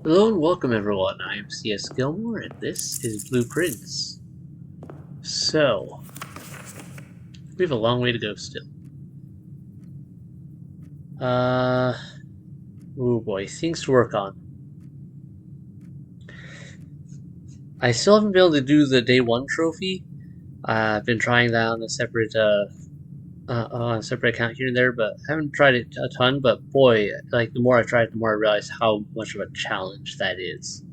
Hello and welcome everyone, I am C.S.Gilmore and this is Blueprints. So, we have a long way to go still. Uh, oh boy, things to work on. I still haven't been able to do the day one trophy. I've been trying that on a separate account here and there, but I haven't tried it a ton, but boy, like the more I try it, the more I realize how much of a challenge that is.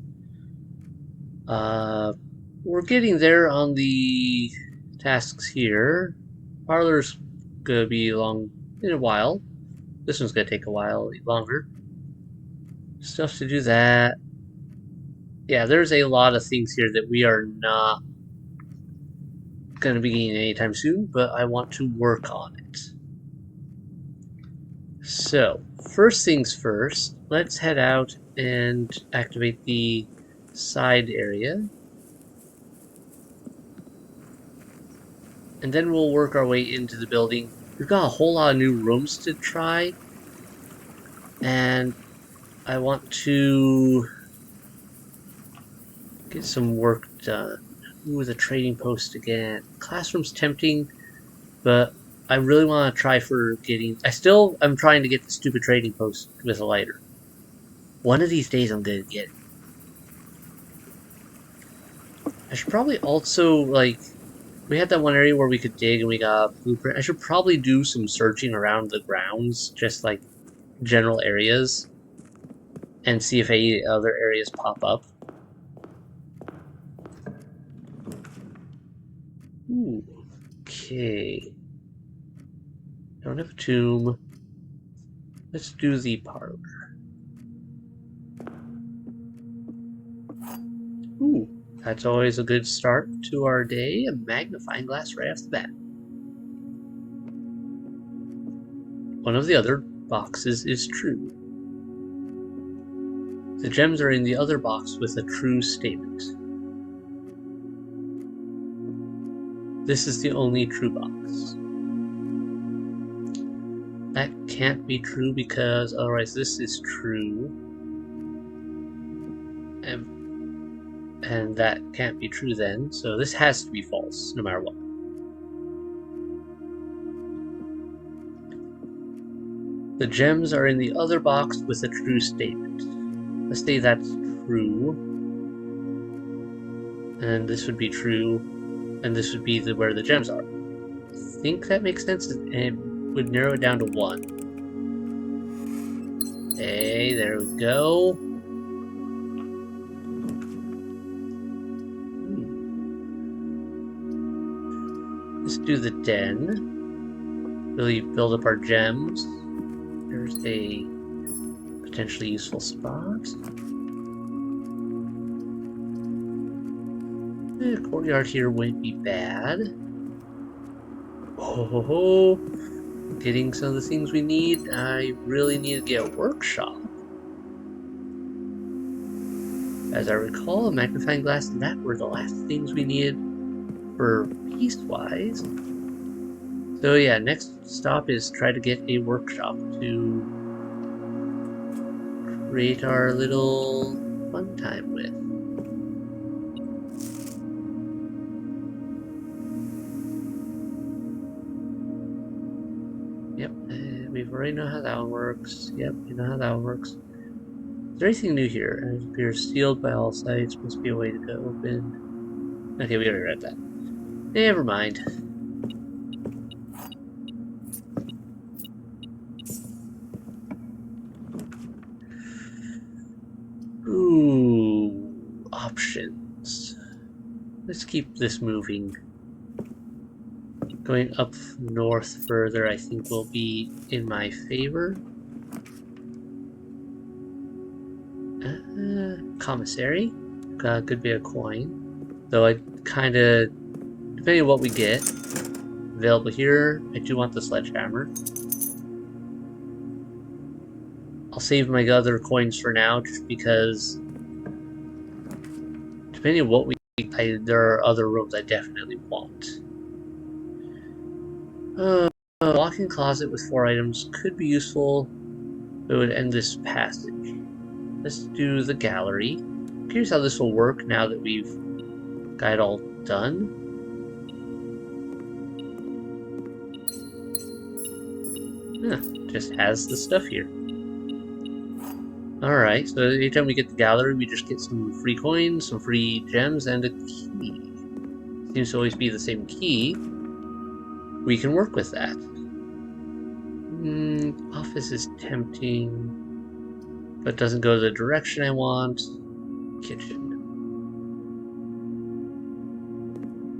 Uh, we're getting there on the tasks here. Parlor's gonna be long in a while. This one's gonna take a while longer. Stuff to do that. Yeah, there's a lot of things here that we are not gonna be getting anytime soon, but I want to work on it. So, first things first, let's head out and activate the side area. And then we'll work our way into the building. We've got a whole lot of new rooms to try, and I want to get some work done. Ooh, the trading post again. Classroom's tempting, but I really want to try for getting... I'm trying to get the stupid trading post with a lighter. One of these days I'm gonna get it. I should probably also, like... We had that one area where we could dig and we got a blueprint. I should probably do some searching around the grounds, just like general areas, and see if any other areas pop up. Ooh, okay. Don't have a tomb. Let's do the parlor. Ooh, that's always a good start to our day. A magnifying glass right off the bat. One of the other boxes is true. The gems are in the other box with a true statement. This is the only true box. That can't be true because otherwise this is true. And that can't be true then, so this has to be false, no matter what. The gems are in the other box with a true statement. Let's say that's true. And this would be true. And this would be where the gems are. I think that makes sense, and it would narrow it down to 1. Okay, there we go. Let's do the den. Really build up our gems. There's a potentially useful spot. The courtyard here wouldn't be bad. Oh, getting some of the things we need. I really need to get a workshop. As I recall, a magnifying glass and that were the last things we needed for piece-wise. So yeah, next stop is try to get a workshop to create our little fun time with. Yep, we already know how that one works. Yep, we know how that one works. Is there anything new here? It appears sealed by all sides. Must be a way to go open. Okay, we already read that. Never mind. Ooh, options. Let's keep this moving. Going up north further, I think, will be in my favor. Commissary. Got a good bit of coin. Though I kind of, depending on what we get, available here, I do want the sledgehammer. I'll save my other coins for now, just because, depending on what we get, there are other rooms I definitely want. A walk-in closet with 4 items could be useful. It would end this passage. let's do the gallery. I'm curious how this will work now that we've got it all done. Yeah, just has the stuff here. Alright, so anytime we get the gallery, we just get some free coins, some free gems, and a key. Seems to always be the same key. We can work with that. Office is tempting, but doesn't go the direction I want. Kitchen.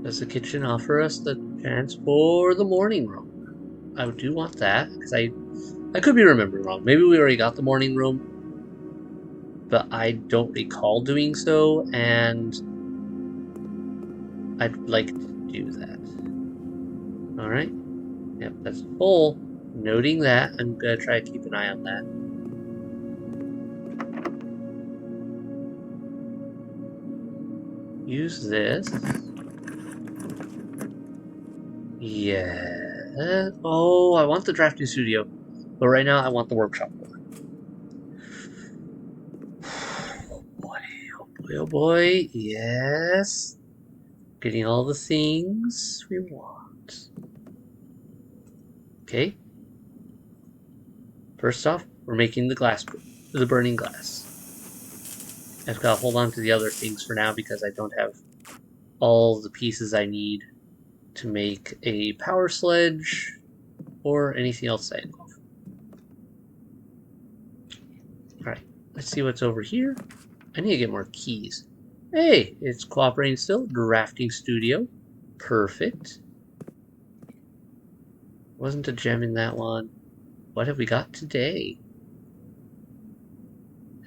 Does the kitchen offer us the chance for the morning room? I do want that, because I could be remembering wrong. Maybe we already got the morning room, but I don't recall doing so, and I'd like to do that. Alright. Yep, that's full. Noting that, I'm gonna try to keep an eye on that. Use this. Yeah. Oh, I want the drafting studio, but right now I want the workshop one. Oh boy, oh boy, oh boy. Yes. Getting all the things we want. Okay. First off, we're making the burning glass. I've got to hold on to the other things for now because I don't have all the pieces I need to make a power sledge or anything else I know of. Alright, let's see what's over here. I need to get more keys. Hey, it's cooperating still. Drafting studio. Perfect. Wasn't a gem in that one. What have we got today?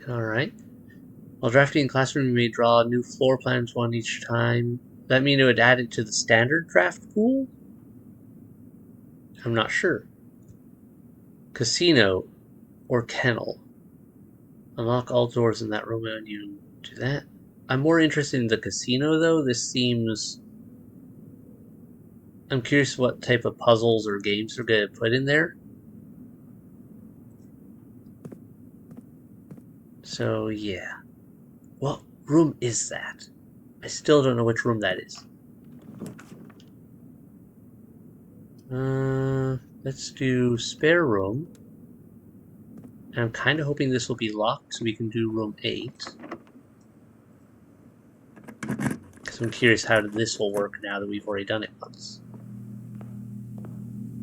Alright. While drafting in classroom, you may draw new floor plans one each time. Does that mean it would add it to the standard draft pool? I'm not sure. Casino or kennel. Unlock all doors in that room when you do that. I'm more interested in the casino though. This seems... I'm curious what type of puzzles or games they're going to put in there. So yeah. What room is that? I still don't know which room that is. Let's do spare room. And I'm kind of hoping this will be locked so we can do room 8. Because I'm curious how this will work now that we've already done it once.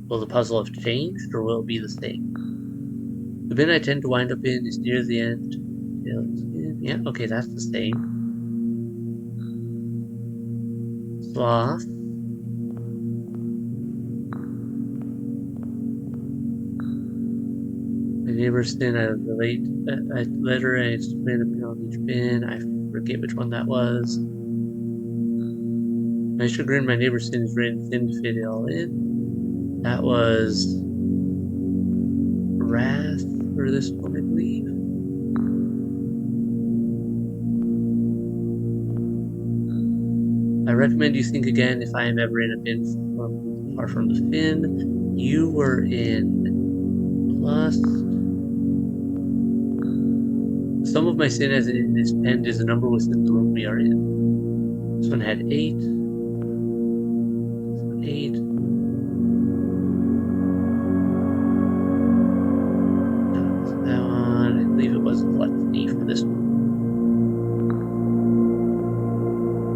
Will the puzzle have changed or will it be the same? The bin I tend to wind up in is near the end. Yeah, okay, that's the same. Sloth. My neighbor's thin. I relate a letter and it's been a bin on each bin. I forget which one that was. My chagrin, my neighbor's thin is written thin to fit it all in. That was wrath for this one, I believe. I recommend you think again if I am ever in a bin far from the fin. You were in plus. Some of my sin as it is penned is a number within the room we are in. This one had 8. This one 8. That one, I believe it was gluttony for this one.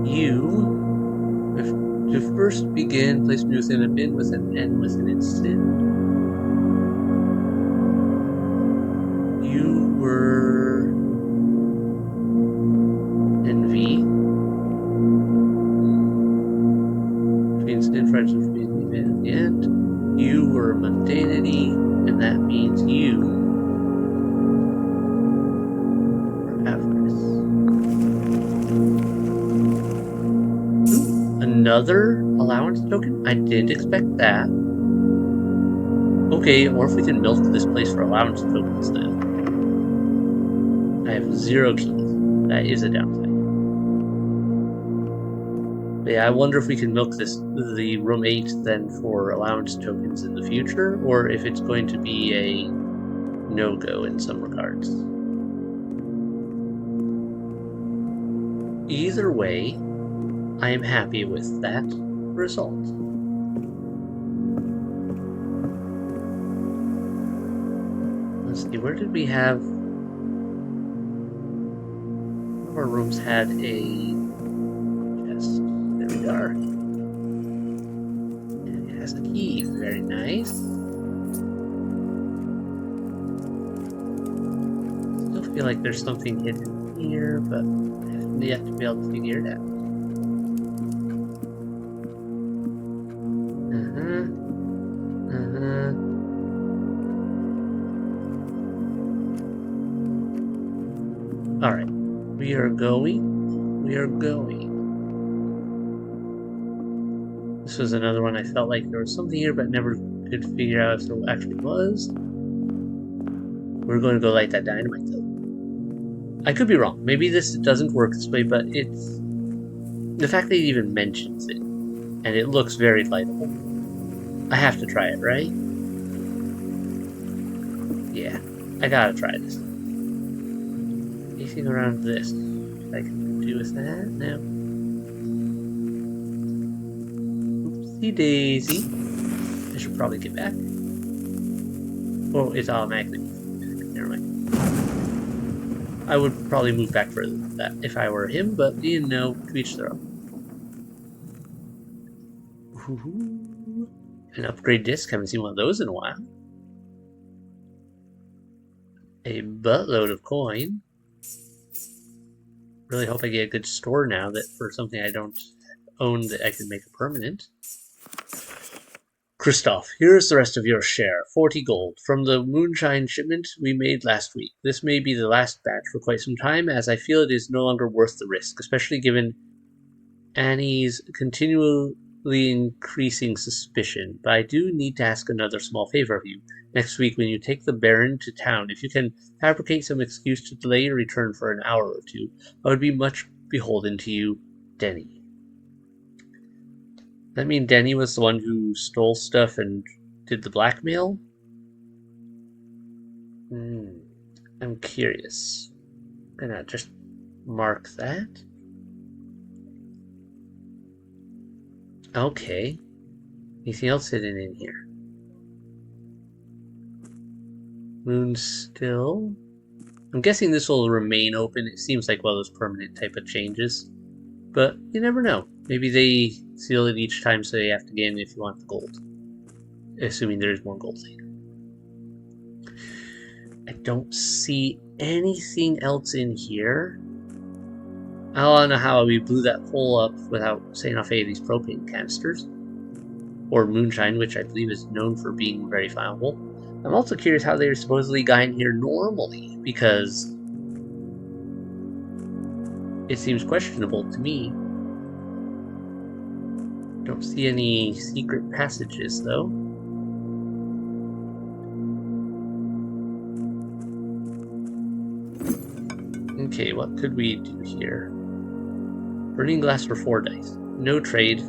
You, to first begin, place me within a bin with an N within its sin. You were envy. Between sin, friendship, being at the end. You were mundanity, and that means you were avarice. Another allowance token? I didn't expect that. Okay, or if we can milk this place for allowance tokens then. I have 0 keys. That is a downside. But yeah, I wonder if we can milk the room 8 then for allowance tokens in the future, or if it's going to be a no-go in some regards. Either way, I am happy with that result. Let's see, where did we have... One of our rooms had a chest. There we are. And it has a key. Very nice. Still feel like there's something hidden here, but I haven't yet to be able to figure it out. Alright. We are going. We are going. This was another one I felt like there was something here, but never could figure out if there actually was. We're going to go light that dynamite, though. I could be wrong. Maybe this doesn't work this way, but it's... The fact that it even mentions it, and it looks very lightable. I have to try it, right? Yeah, I gotta try this. Anything around this I can do with that? No. Oopsie daisy. I should probably get back. Oh, it's automatically. Never mind. I would probably move back further than that if I were him, but you know, to each their own. Ooh, an upgrade disc. Haven't seen one of those in a while. A buttload of coin. Really hope I get a good store now that for something I don't own that I can make a permanent. Christoph, here's the rest of your share, 40 gold, from the moonshine shipment we made last week. This may be the last batch for quite some time, as I feel it is no longer worth the risk, especially given Annie's continually increasing suspicion. But I do need to ask another small favor of you. Next week, when you take the Baron to town, if you can fabricate some excuse to delay your return for an hour or two, I would be much beholden to you, Denny. That mean Denny was the one who stole stuff and did the blackmail? I'm curious. I'm gonna just mark that. Okay. Anything else hidden in here? Moon still. I'm guessing this will remain open. It seems like one of those permanent type of changes. But you never know. Maybe they seal it each time so you have to get in if you want the gold. Assuming there's more gold later. I don't see anything else in here. I don't know how we blew that hole up without setting off any of these propane canisters. Or moonshine, which I believe is known for being very flammable. I'm also curious how they're supposedly got in here normally, because it seems questionable to me. Don't see any secret passages, though. Okay, what could we do here? Burning glass for 4 dice. No trade.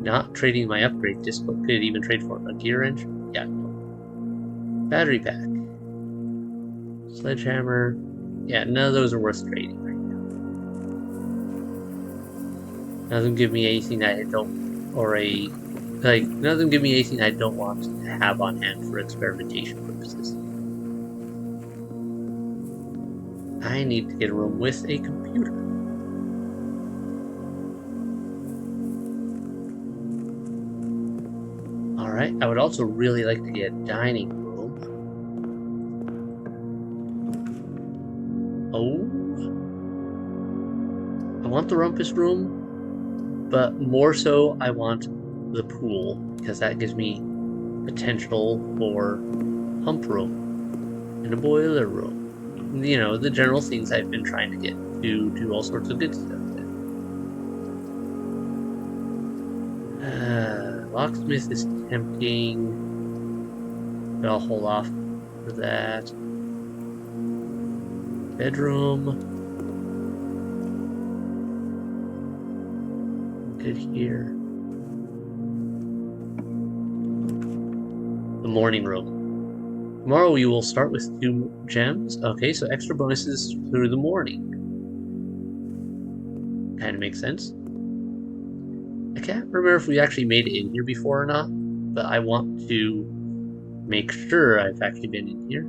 Not trading my upgrade disc, but could even trade for a gear wrench? Yeah. Battery pack. Sledgehammer. Yeah, none of those are worth trading right now. None of them give me anything I don't, or a, like, none of them give me anything I don't want to have on hand for experimentation purposes. I need to get a room with a computer. Alright, I would also really like to get a dining room. Oh. I want the rumpus room, but more so I want the pool, because that gives me potential for pump room and a boiler room. You know, the general things I've been trying to get to do all sorts of good stuff with. Locksmith is tempting, but I'll hold off for that. Bedroom. Good here. The morning room. Tomorrow we will start with 2 gems. Okay, so extra bonuses through the morning. Kind of makes sense. I can't remember if we actually made it in here before or not, but I want to make sure I've actually been in here.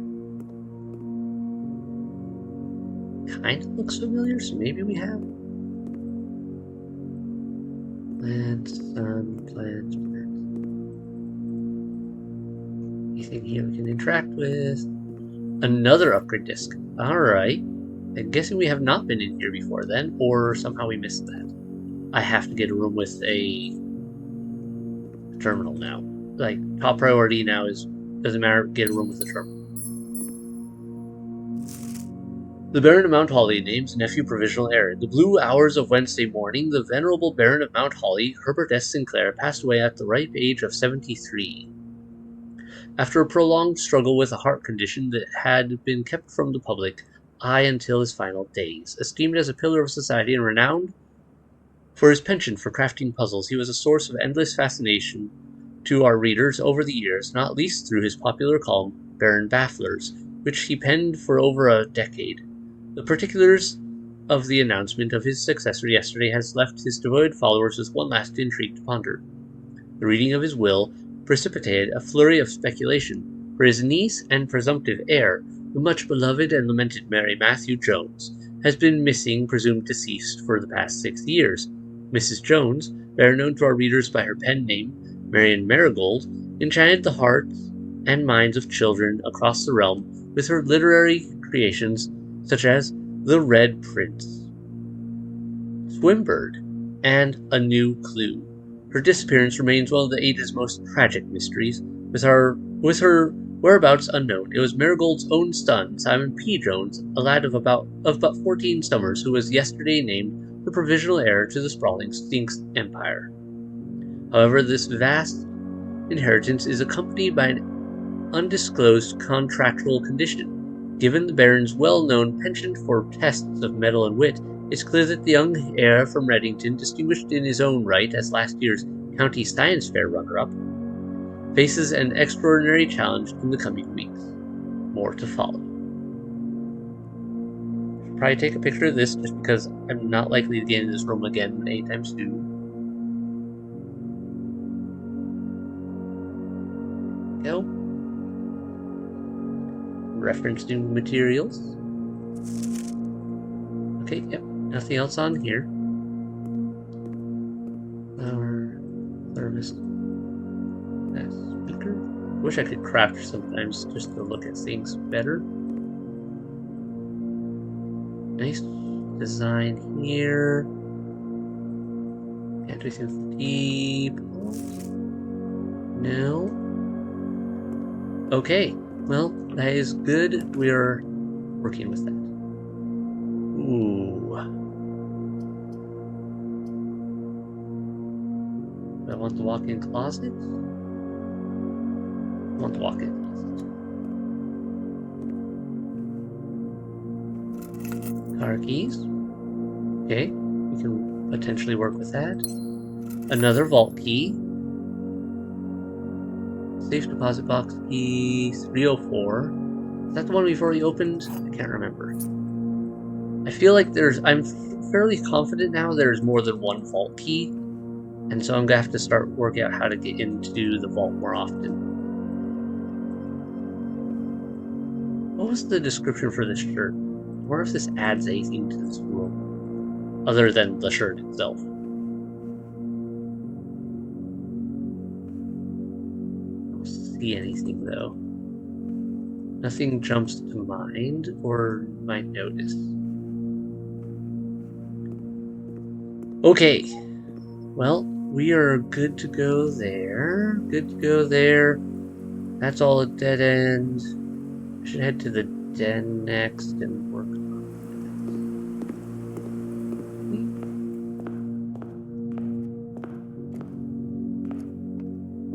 Kind of looks familiar, so maybe we have. Plant, sun, plant. Anything here we can interact with? Another upgrade disc. Alright. I'm guessing we have not been in here before then, or somehow we missed that. I have to get a room with a terminal now. Like, top priority now is, doesn't matter, get a room with a terminal. The Baron of Mount Holly names nephew provisional heir. In the blue hours of Wednesday morning, the venerable Baron of Mount Holly, Herbert S. Sinclair, passed away at the ripe age of 73. After a prolonged struggle with a heart condition that had been kept from the public eye until his final days, esteemed as a pillar of society and renowned for his penchant for crafting puzzles, he was a source of endless fascination to our readers over the years, not least through his popular column, Baron Bafflers, which he penned for over a decade. The particulars of the announcement of his successor yesterday has left his devoted followers with one last intrigue to ponder. The reading of his will precipitated a flurry of speculation, for his niece and presumptive heir, the much beloved and lamented Mary Matthew Jones, has been missing, presumed deceased, for the past 6 years. Mrs. Jones, better known to our readers by her pen name, Marian Marigold, enchanted the hearts and minds of children across the realm with her literary creations such as The Red Prince, Swimbird, and A New Clue. Her disappearance remains one of the age's most tragic mysteries, with her whereabouts unknown. It was Marigold's own son, Simon P. Jones, a lad of but 14 summers, who was yesterday named the provisional heir to the sprawling Sphinx Empire. However, this vast inheritance is accompanied by an undisclosed contractual condition. Given the Baron's well-known penchant for tests of mettle and wit, it's clear that the young heir from Reddington, distinguished in his own right as last year's County Science Fair runner-up, faces an extraordinary challenge in the coming weeks. More to follow. Should probably take a picture of this just because I'm not likely to get in this room again anytime soon. Go. Referencing materials. Okay, yep. Nothing else on here. Our service speaker. Wish I could craft sometimes just to look at things better. Nice design here. Can't do anything deep. No. Okay. Well, that is good. We are working with that. Ooh. Do I want the walk-in closet? I want the walk-in closet. Car keys. Okay. We can potentially work with that. Another vault key. Safe deposit box key 304. Is that the one we've already opened? I can't remember. I feel like I'm fairly confident now there's more than one vault key, and so I'm gonna have to start working out how to get into the vault more often. What was the description for this shirt? I wonder if this adds anything to this room, other than the shirt itself. See anything though. Nothing jumps to mind or might notice. Okay. Well, we are good to go there. Good to go there. That's all a dead end. I should head to the den next and work on it.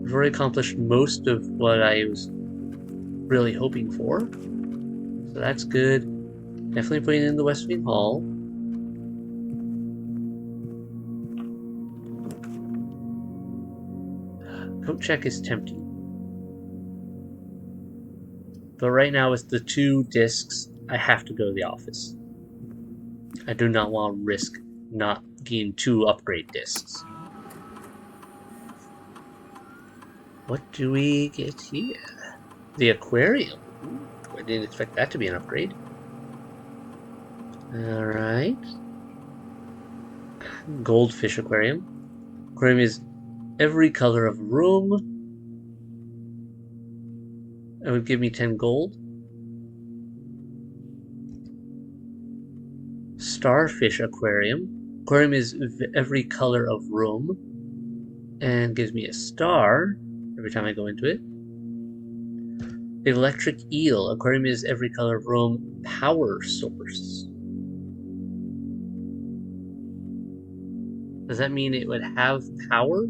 I've already accomplished most of what I was really hoping for, so that's good. Definitely putting in the West Wing Hall. Coat check is tempting, but right now with the 2 discs, I have to go to the office. I do not want to risk not gain 2 upgrade discs. What do we get here? The aquarium. Ooh, I didn't expect that to be an upgrade. Alright. Goldfish aquarium. Aquarium is every color of room. That would give me 10 gold. Starfish aquarium. Aquarium is every color of room. And gives me a star every time I go into it. Electric eel. Aquarium is every color of room. Power source. Does that mean it would have power?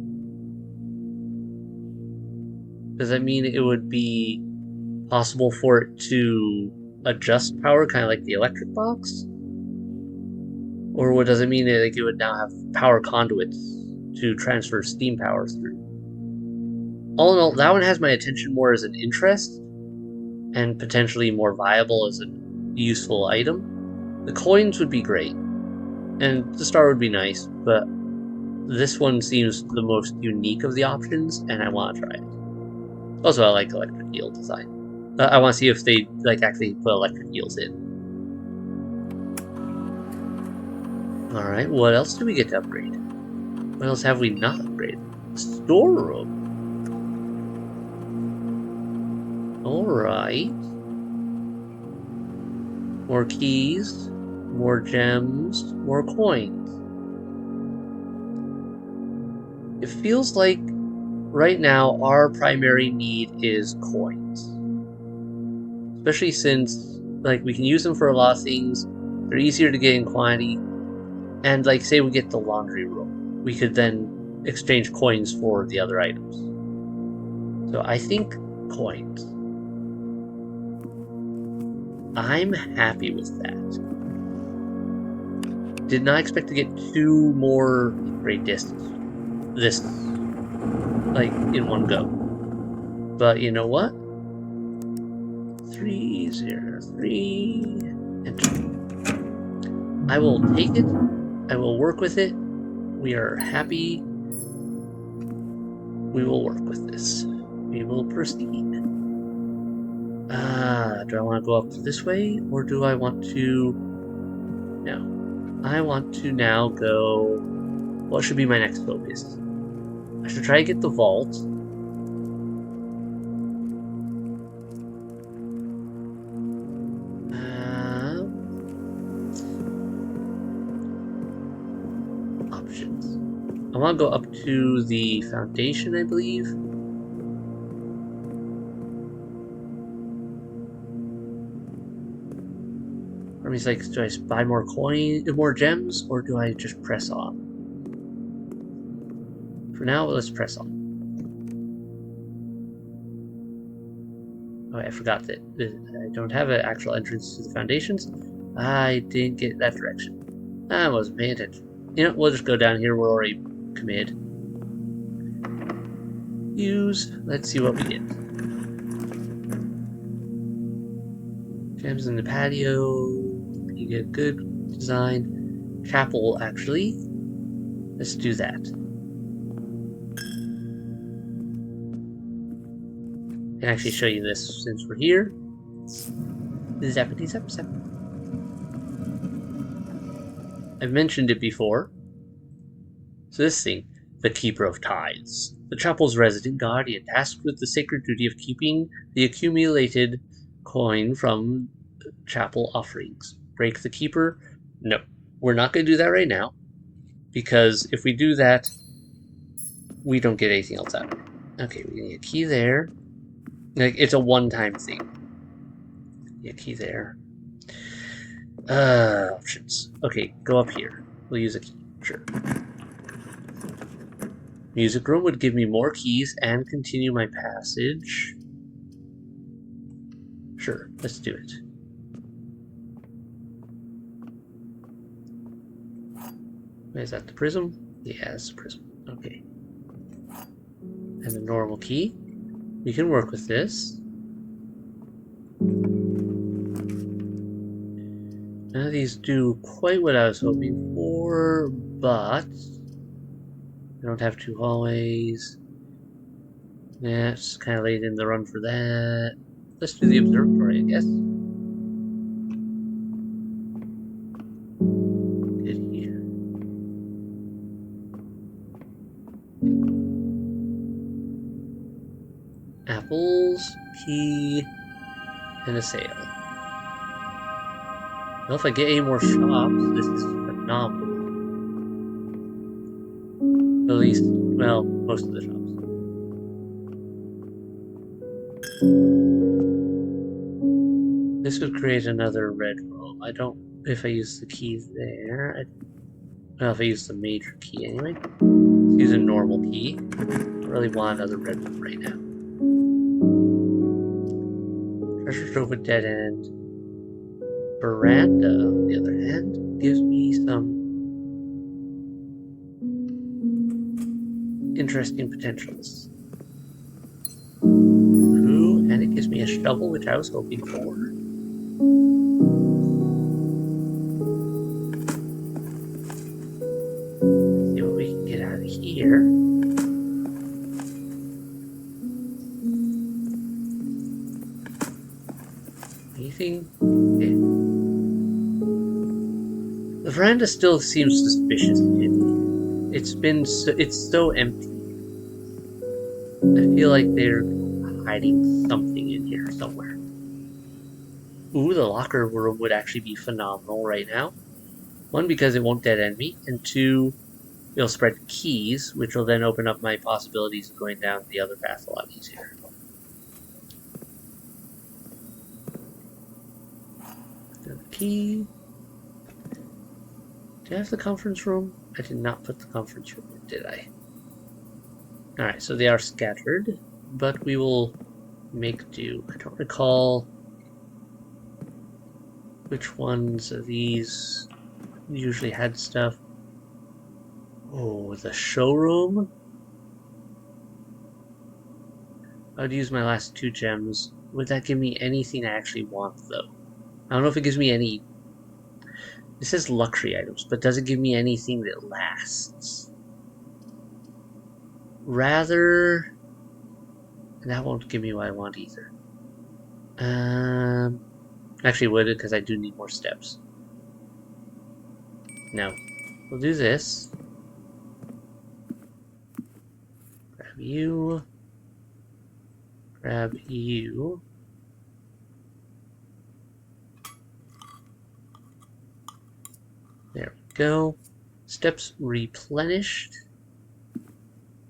Does that mean it would be possible for it to adjust power, kind of like the electric box? Or does it mean that it would now have power conduits to transfer steam power through? All in all, that one has my attention more as an interest and potentially more viable as a useful item. The coins would be great, and the star would be nice, but this one seems the most unique of the options, and I want to try it. Also, I like electric eel design. I want to see if they actually put electric eels in. Alright, what else do we get to upgrade? What else have we not upgraded? Storeroom. Alright. More keys, more gems, more coins. It feels like right now our primary need is coins. Especially since we can use them for a lot of things. They're easier to get in quantity. And say we get the laundry room, we could then exchange coins for the other items. So I think coins. I'm happy with that. Did not expect to get 2 more upgrade discs this in one go. But you know what? 303 enter. I will take it. I will work with it. We are happy. We will work with this. We will proceed. Do I want to go up this way, or do I want to... No. I want to now go... What should be my next focus? I should try to get the vault. Options. I want to go up to the foundation, I believe. Or he's like, do I buy more more gems, or do I just press on? For now, let's press on. Oh, I forgot that I don't have an actual entrance to the foundations. I didn't get that direction. I wasn't paying attention. You know, we'll just go down here. We're already committed. Use. Let's see what we get. Gems in the patio. You get good design. Chapel, actually. Let's do that. I can actually show you this since we're here. Zappity zap zap. I've mentioned it before. So this thing, the Keeper of Tithes. The chapel's resident guardian, tasked with the sacred duty of keeping the accumulated coin from chapel offerings. Break the Keeper? No. We're not going to do that right now. Because if we do that, we don't get anything else out of it. Okay, we need a key there. It's a one-time thing. A key there. Options. Okay, go up here. We'll use a key. Sure. Music room would give me more keys and continue my passage. Sure, let's do it. Is that the prism? Yeah, it's the prism. Okay. And the normal key. We can work with this. None of these do quite what I was hoping for, but I don't have two hallways. That's kind of late in the run for that. Let's do the observatory, I guess. Good here. Apples, key, and a sail. Well, if I get any more shops, this is phenomenal. At least, well, most of the shops. This would create another red room. I don't, if I use the key there, well, if I use the major key anyway. Let's use a normal key. I don't really want another red room right now. Treasure trove with dead end. Veranda, on the other hand, gives me some interesting potentials. Ooh, and it gives me a shovel, which I was hoping for. See what we can get out of here. Anything? Okay. The veranda still seems suspicious to me. It's so empty. I feel like they're hiding something in here somewhere. Ooh, the locker room would actually be phenomenal right now. One, because it won't dead end me, and two, it'll spread keys, which will then open up my possibilities of going down the other path a lot easier. The key. Did I have the conference room? I did not put the conference room in, did I? Alright, so they are scattered, but we will make do. I don't recall which ones of these usually had stuff. Oh, the showroom? I would use my last 2 gems. Would that give me anything I actually want, though? I don't know if it gives me any... It says luxury items, but does it give me anything that lasts? Rather... That won't give me what I want either. Actually would, because I do need more steps. No. We'll do this. Grab you. Grab you. There we go. Steps replenished.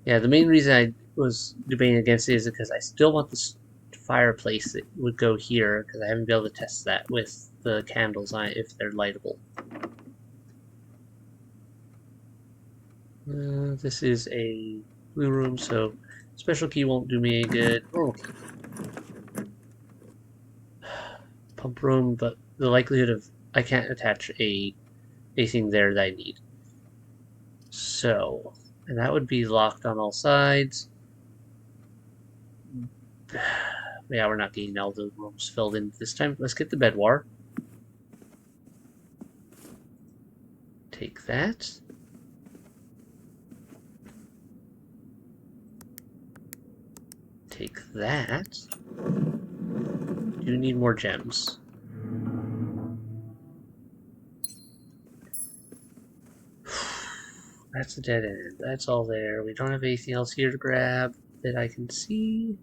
Yeah, the main reason I was debating against it is because I still want this fireplace that would go here, because I haven't been able to test that with the candles on it if they're lightable. This is a blue room, so special key won't do me any good. Normal key. Pump room, but the likelihood of I can't attach anything there that I need. So, and that would be locked on all sides. Yeah, we're not getting all the rooms filled in this time. Let's get the bedwar. Take that. Take that. Do need more gems. That's a dead end. That's all there. We don't have anything else here to grab that I can see.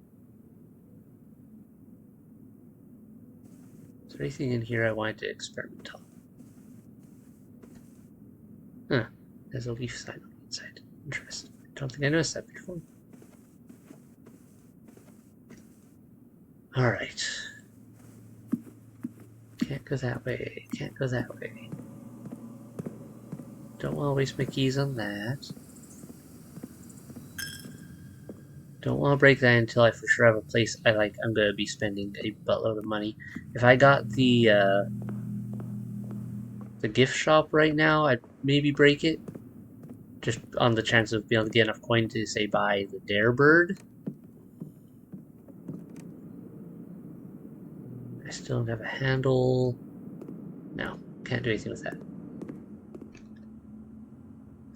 Is there anything in here I wanted to experiment on? Huh. There's a leaf sign on the inside. Interesting. I don't think I noticed that before. Alright. Can't go that way. Can't go that way. Don't want to waste my keys on that. Don't want to break that until I for sure have a place I like. I'm going to be spending a buttload of money. If I got the gift shop right now, I'd maybe break it. Just on the chance of being able to get enough coin to, say, buy the Dare Bird. I still don't have a handle. No. Can't do anything with that.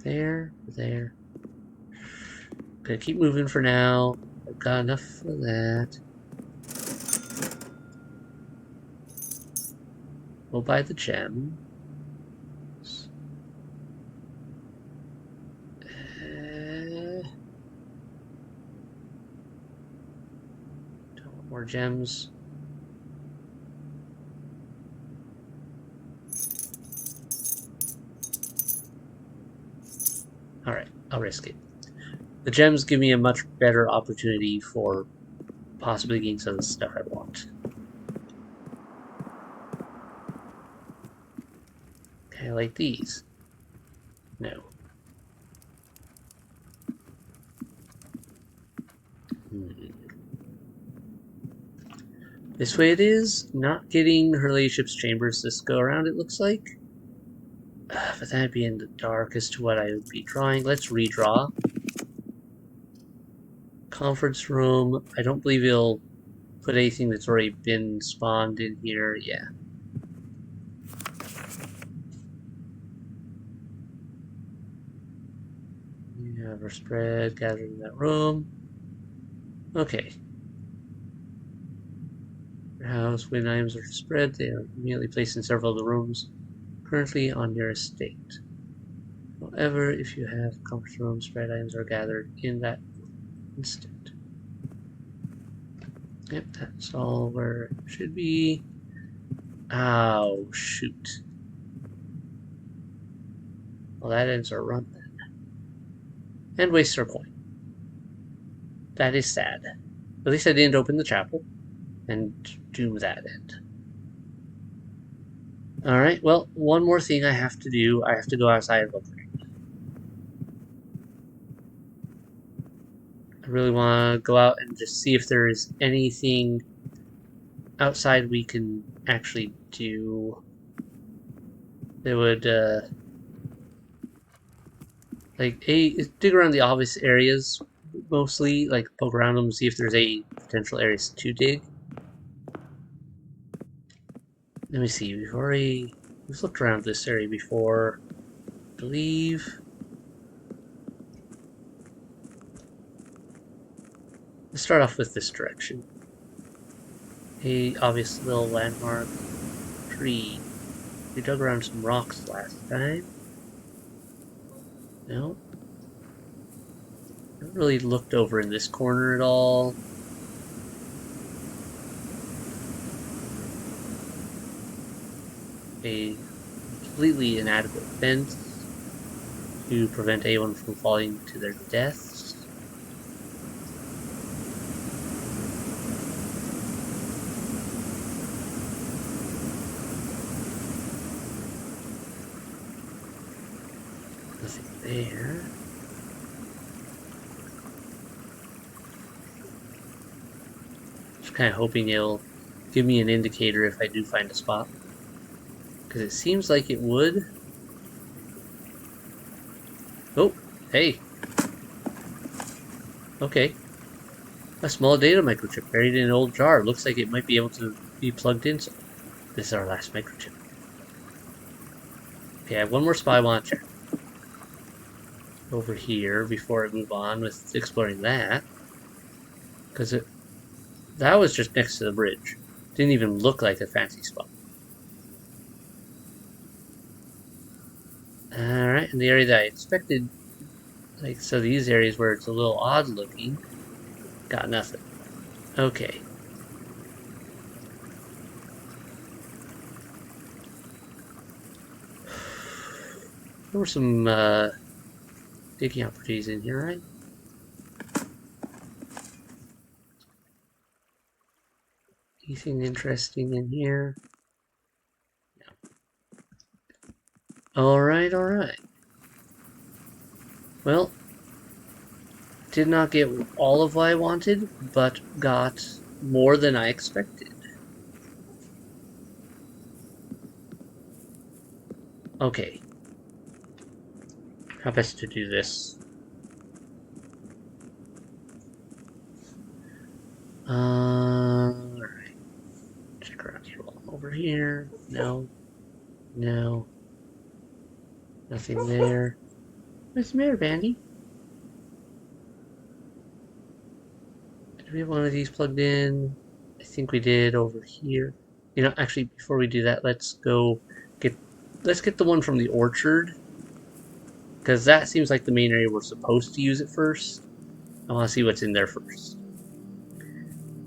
There. Gonna keep moving for now. I've got enough for that. We'll buy the gem. Don't want more gems. Alright, I'll risk it. The gems give me a much better opportunity for possibly getting some of the stuff I want. Okay, like these. No. This way it is. Not getting her ladyship's chambers this go around, it looks like. But that'd be in the dark as to what I would be drawing. Let's redraw. Conference room. I don't believe he'll put anything that's already been spawned in here. Yeah. We have our spread gathered in that room. Okay. House. When items are spread, they are immediately placed in several of the rooms currently on your estate. However, if you have a conference room, spread items are gathered in that room instead. Yep, that's all where it should be. Oh, shoot. Well, that ends our run then. And wastes our coin. That is sad. At least I didn't open the chapel and do that end. Alright, well, one more thing I have to do. I have to go outside and look around. I really want to go out and just see if there is anything outside we can actually do that would, like, dig around the obvious areas, mostly, like, poke around them, see if there's any potential areas to dig. Let me see, we've looked around this area before, I believe. Let's start off with this direction. A obvious little landmark tree. We dug around some rocks last time. No. Haven't really looked over in this corner at all. A completely inadequate fence to prevent anyone from falling to their deaths. Nothing there. Just kind of hoping it'll give me an indicator if I do find a spot. Because it seems like it would. Oh, hey. Okay. A small data microchip buried in an old jar. Looks like it might be able to be plugged in. So this is our last microchip. Okay, I have one more spot I want to check. Over here before I move on with exploring that. Because that was just next to the bridge. Didn't even look like a fancy spot. Alright, in the area that I expected, like, so these areas where it's a little odd looking, got nothing. Okay. There were some digging opportunities in here, right? Anything interesting in here? No. Alright. Well, did not get all of what I wanted, but got more than I expected. Okay. How best to do this? Alright. Check around here while I'm over here. No. No. Nothing there. What's the matter, Bandy? Did we have one of these plugged in? I think we did over here. You know, actually, before we do that, get let's get the one from the orchard, because that seems like the main area we're supposed to use it first. I want to see what's in there first.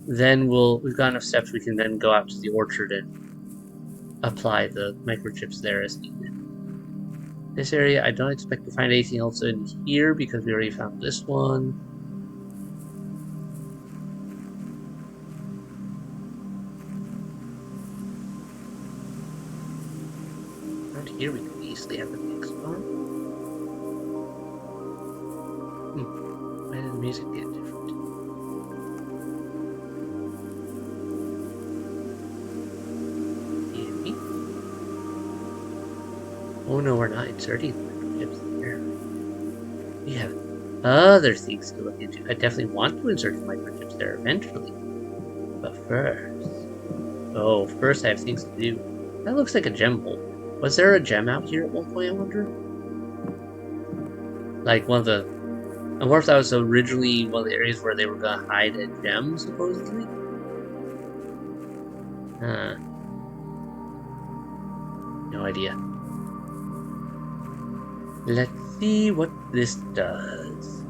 Then we've got enough steps we can then go out to the orchard and apply the microchips there as needed. This area, I don't expect to find anything else in here because we already found this one. Around here we could easily have the next one. Why did the music get different? Andy? Oh no, we're not inserting the microchips there. We have other things to look into. I definitely want to insert the microchips there eventually. But first I have things to do. That looks like a gem hole. Was there a gem out here at one point, I wonder? Like one of the... I wonder if that was originally one of the areas where they were gonna hide a gem, supposedly? Huh. No idea. Let's see what this does.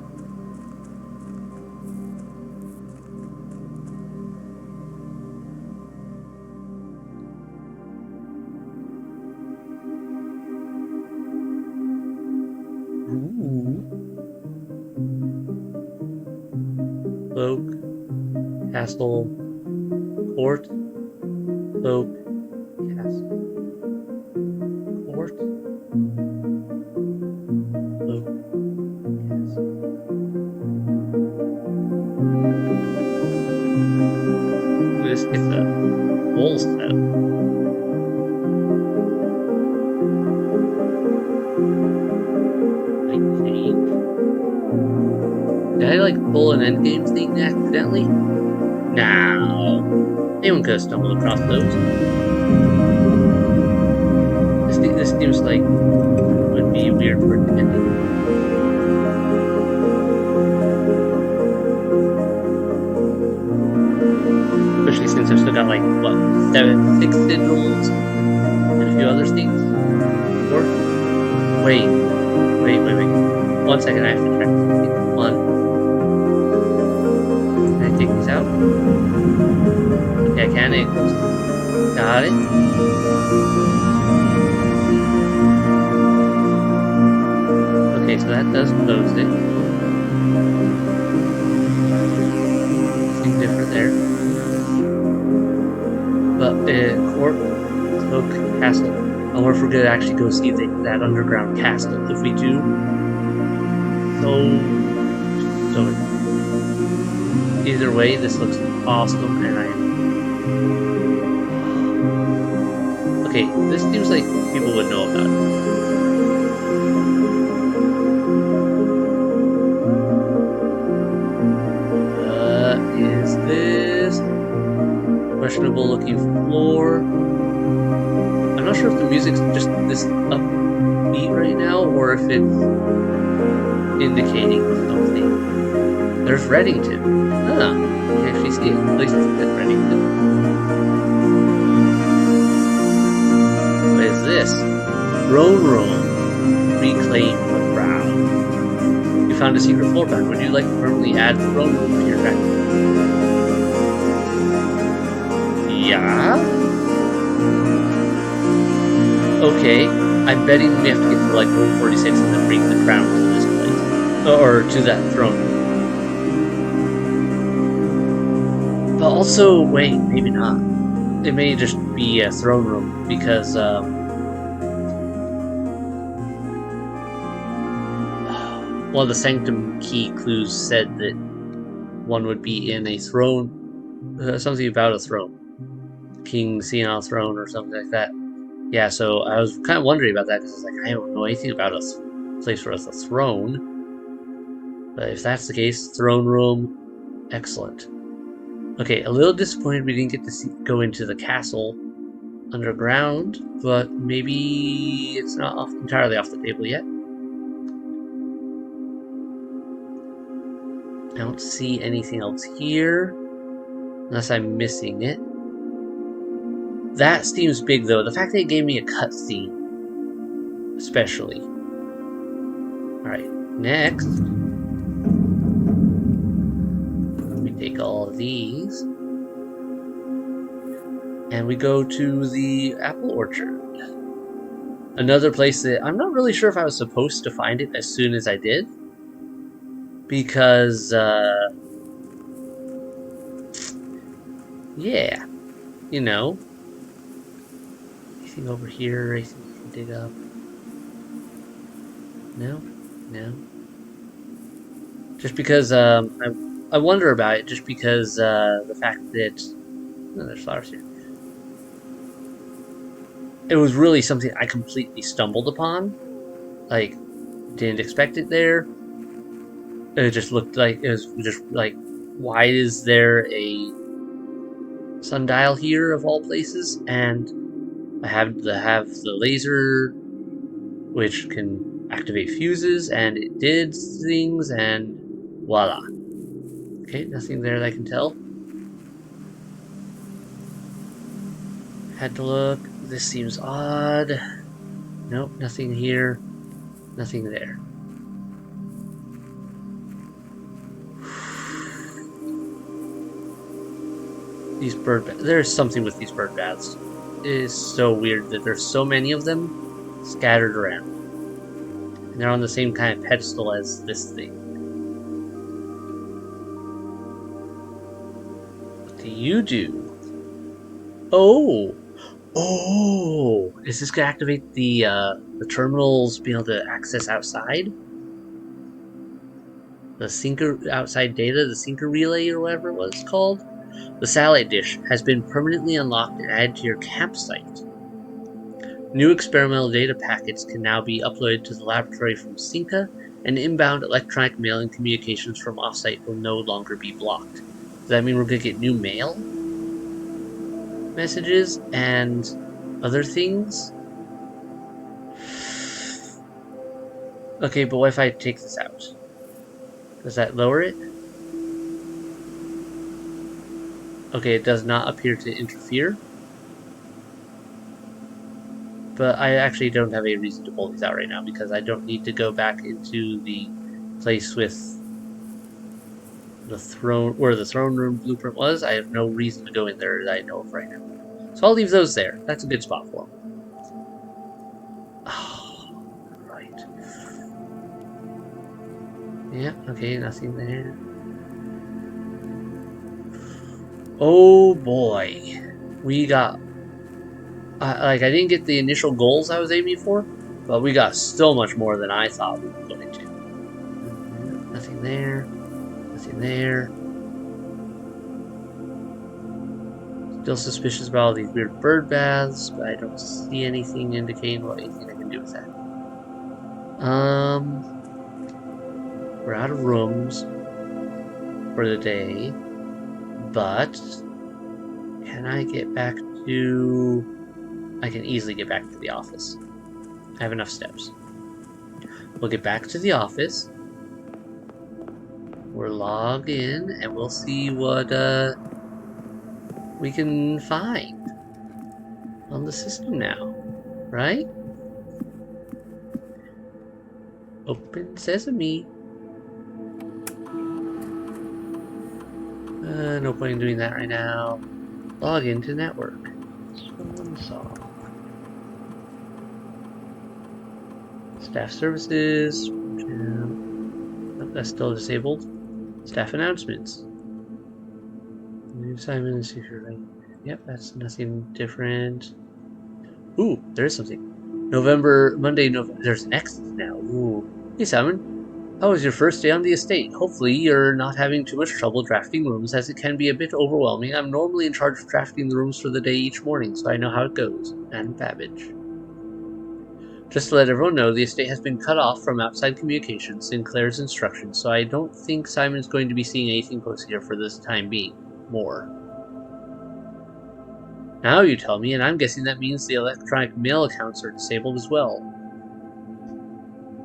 Cloak, castle, court, cloak, castle, court, cloak, castle. This gets a whole set. Did I like pull an endgame thing accidentally? No. Anyone could have stumbled across those. This seems like it would be weird for it to end. Especially since I've still got like what, 6 sigils and a few other things. Or wait. 1 second, I have to check something. One. Can I take these out? Okay, I can. It closes. Got it. Okay, so that does close it. Something different there. But court, cloak, castle. I wonder if we're gonna actually go see that underground castle. If we do, so either way, this looks awesome, and I am. Okay, this seems like people would know about it. Is this questionable looking floor? I'm not sure if the music's just this upbeat right now, or if it's indicating something. There's Reddington. Ah, you can actually see it. At least it's at Reddington. What is this? Throne room. Reclaim the crown. You found a secret floor plan. Would you like to permanently add the throne room to your deck? Yeah? Okay, I'm betting we have to get to like room 46 and then bring the crown to this place. Or to that throne. But also, wait, maybe not. It may just be a throne room because, well, the Sanctum key clues said that one would be in a throne, something about a throne. King sitting on a throne or something like that. Yeah, so I was kind of wondering about that because I was like, I don't know anything about a place where it's a throne. But if that's the case, throne room, excellent. Okay, a little disappointed we didn't get to go into the castle underground, but maybe it's not entirely off the table yet. I don't see anything else here, unless I'm missing it. That seems big, though. The fact that it gave me a cutscene, especially. Alright, next, we take all of these, and we go to the apple orchard. Another place that I'm not really sure if I was supposed to find it as soon as I did, because, yeah, you know. Anything over here? Anything you can dig up? No? No? Just because, I wonder about it, just because, the fact that... Oh, there's flowers here. It was really something I completely stumbled upon. Like, didn't expect it there. It just looked like, it was just like, why is there a sundial here of all places? And I have the laser, which can activate fuses, and it did things, and voila. Okay, nothing there that I can tell. Had to look. This seems odd. Nope, nothing here. Nothing there. These bird baths. There's something with these bird baths. It is so weird that there's so many of them scattered around. And they're on the same kind of pedestal as this thing. What do you do? Oh! Oh! Is this gonna activate the terminals being able to access outside? The sync outside data, the sync relay or whatever it was called? The satellite dish has been permanently unlocked and added to your campsite. New experimental data packets can now be uploaded to the laboratory from Cinca, and inbound electronic mail and communications from offsite will no longer be blocked. Does that mean we're going to get new mail? Messages and other things? Okay, but what if I take this out? Does that lower it? Okay, it does not appear to interfere. But I actually don't have a reason to pull these out right now because I don't need to go back into the place with the throne, where the throne room blueprint was. I have no reason to go in there that I know of right now. So I'll leave those there. That's a good spot for them. Oh, right. Yeah, okay, nothing there. Oh boy. We got... I didn't get the initial goals I was aiming for, but we got so much more than I thought we were going to. Nothing there. Nothing there. Still suspicious about all these weird bird baths, but I don't see anything indicating anything I can do with that. We're out of rooms for the day, but can I get back to... I can easily get back to the office. I have enough steps. We'll get back to the office. We'll log in, and we'll see what we can find on the system now, right? Open sesame. No point in doing that right now. Log into network. Swan song. Staff services. Oh, that's still disabled. Staff announcements. New assignment is secret. Yep, that's nothing different. Ooh, there is something. Monday, November. There's an X now. Ooh. Hey, Simon. How was your first day on the estate? Hopefully you're not having too much trouble drafting rooms, as it can be a bit overwhelming. I'm normally in charge of drafting the rooms for the day each morning, so I know how it goes. And Babbage. Just to let everyone know, the estate has been cut off from outside communications, Sinclair's instructions, so I don't think Simon's going to be seeing anything posted here for this time being. More. Now you tell me, and I'm guessing that means the electronic mail accounts are disabled as well.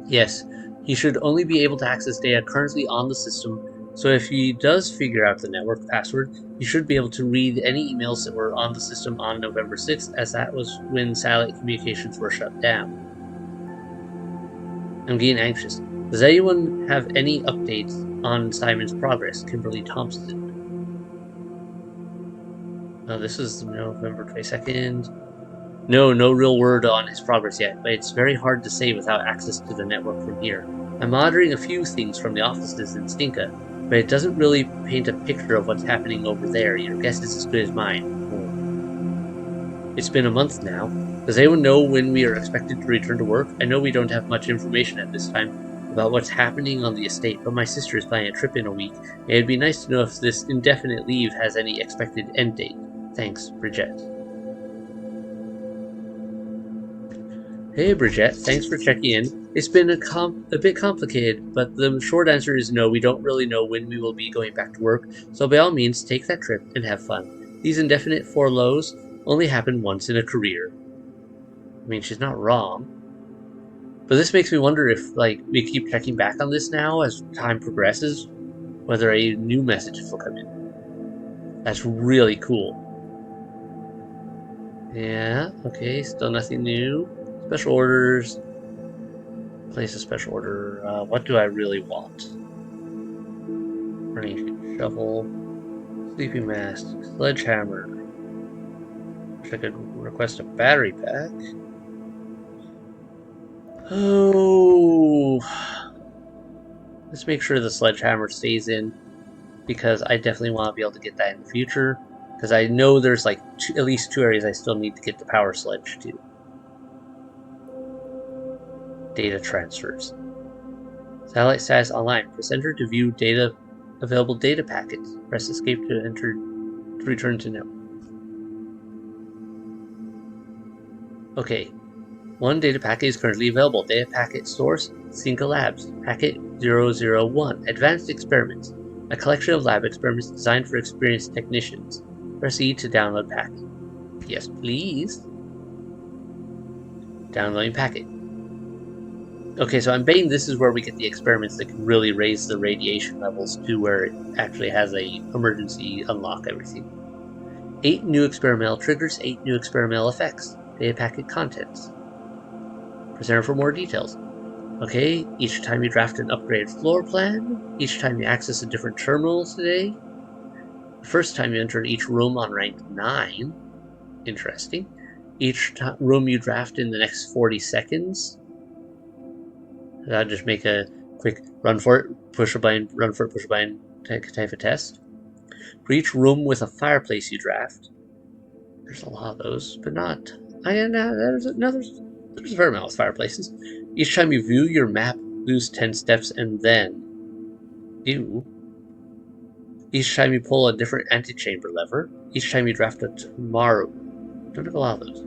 Yes, he should only be able to access data currently on the system, so if he does figure out the network password, he should be able to read any emails that were on the system on November 6th, as that was when satellite communications were shut down. I'm getting anxious. Does anyone have any updates on Simon's progress? Kimberly Thompson. This is November 22nd. No real word on his progress yet, but it's very hard to say without access to the network from here. I'm monitoring a few things from the offices in Stinka, but it doesn't really paint a picture of what's happening over there. Your guess is as good as mine. It's been a month now. Does anyone know when we are expected to return to work? I know we don't have much information at this time about what's happening on the estate, but my sister is planning a trip in a week, and it'd be nice to know if this indefinite leave has any expected end date. Thanks, Bridget. Hey, Bridget, thanks for checking in. It's been a bit complicated, but the short answer is no, we don't really know when we will be going back to work, so by all means, take that trip and have fun. These indefinite furloughs only happen once in a career. I mean, she's not wrong. But this makes me wonder if, we keep checking back on this now as time progresses, whether a new message will come in. That's really cool. Yeah, okay, still nothing new. Special orders. Place a special order. What do I really want? Burning shovel. Sleeping mask. Sledgehammer. Wish I could request a battery pack. Oh. Let's make sure the sledgehammer stays in, because I definitely want to be able to get that in the future. Because I know there's at least 2 areas I still need to get the power sledge to. Data transfers. Satellite status online. Press enter to view available data packets. Press escape to return to network. Okay. One data packet is currently available. Data packet source, Cinca Labs. Packet 001. Advanced experiments. A collection of lab experiments designed for experienced technicians. Press E to download packet. Yes, please. Downloading packet. Okay, so I'm betting this is where we get the experiments that can really raise the radiation levels to where it actually has a emergency unlock everything. 8 new experimental triggers, 8 new experimental effects. Data packet contents. Press enter for more details. Okay, each time you draft an upgraded floor plan, each time you access a different terminal today, the first time you enter each room on rank 9, interesting, each room you draft in the next 40 seconds, I'll just make a quick run for it, push a button, run for it, push a button type of test. For each room with a fireplace you draft, there's a lot of those, but not, there's a fair amount of fireplaces. Each time you view your map, lose 10 steps, and then, each time you pull a different antechamber lever, each time you draft a tomorrow. Don't have a lot of those.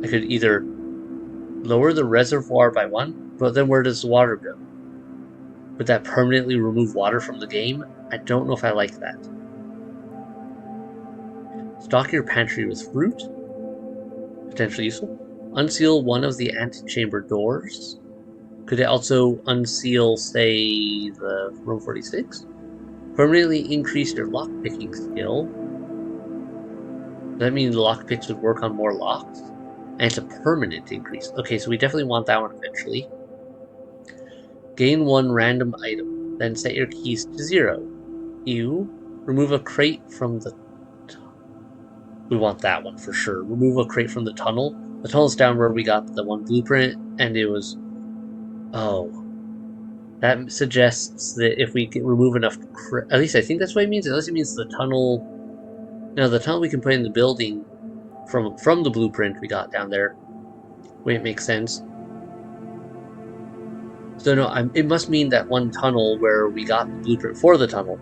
I could either lower the reservoir by 1, but then where does the water go? Would that permanently remove water from the game? I don't know if I like that. Stock your pantry with fruit. Potentially useful. Unseal one of the antechamber doors. Could it also unseal, say, the room 46? Permanently increase your lockpicking skill. Does that mean the lockpicks would work on more locks? And it's a permanent increase. Okay, so we definitely want that one eventually. Gain 1 random item. Then set your keys to 0. Remove a crate from the... We want that one for sure. Remove a crate from the tunnel. The tunnel's down where we got the one blueprint, and it was... Oh. That suggests that if we can remove enough... At least I think that's what it means. Unless it means the tunnel... No, the tunnel we can put in the building from the blueprint we got down there. Wait, it makes sense. So no, it must mean that one tunnel where we got the blueprint for the tunnel.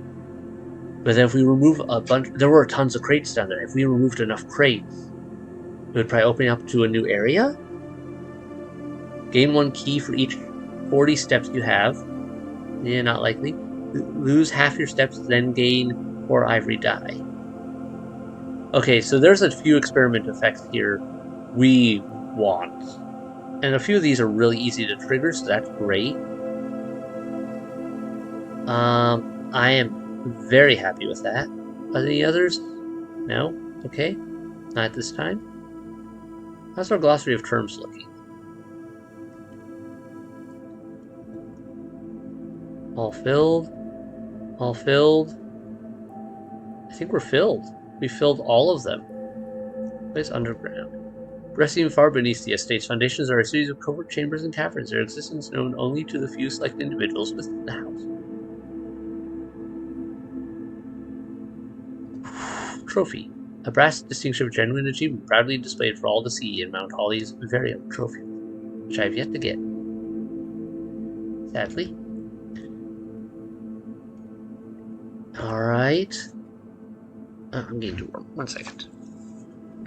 But then if we remove a bunch... There were tons of crates down there. If we removed enough crates, it would probably open up to a new area? Gain 1 key for each 40 steps you have. Yeah, not likely. Lose half your steps, then gain 4 ivory dye. Okay, so there's a few experiment effects here we want. And a few of these are really easy to trigger, so that's great. I am very happy with that. Are there any others? No? Okay. Not this time. How's our glossary of terms looking? All filled. All filled. I think we're filled. We filled all of them. Place underground. Resting far beneath the estate's foundations are a series of covert chambers and caverns, their existence known only to the few select individuals within the house. Trophy. A brass distinction of genuine achievement proudly displayed for all to see in Mount Holly's very own trophy, which I have yet to get. Sadly. Alright. I'm getting too warm. 1 second.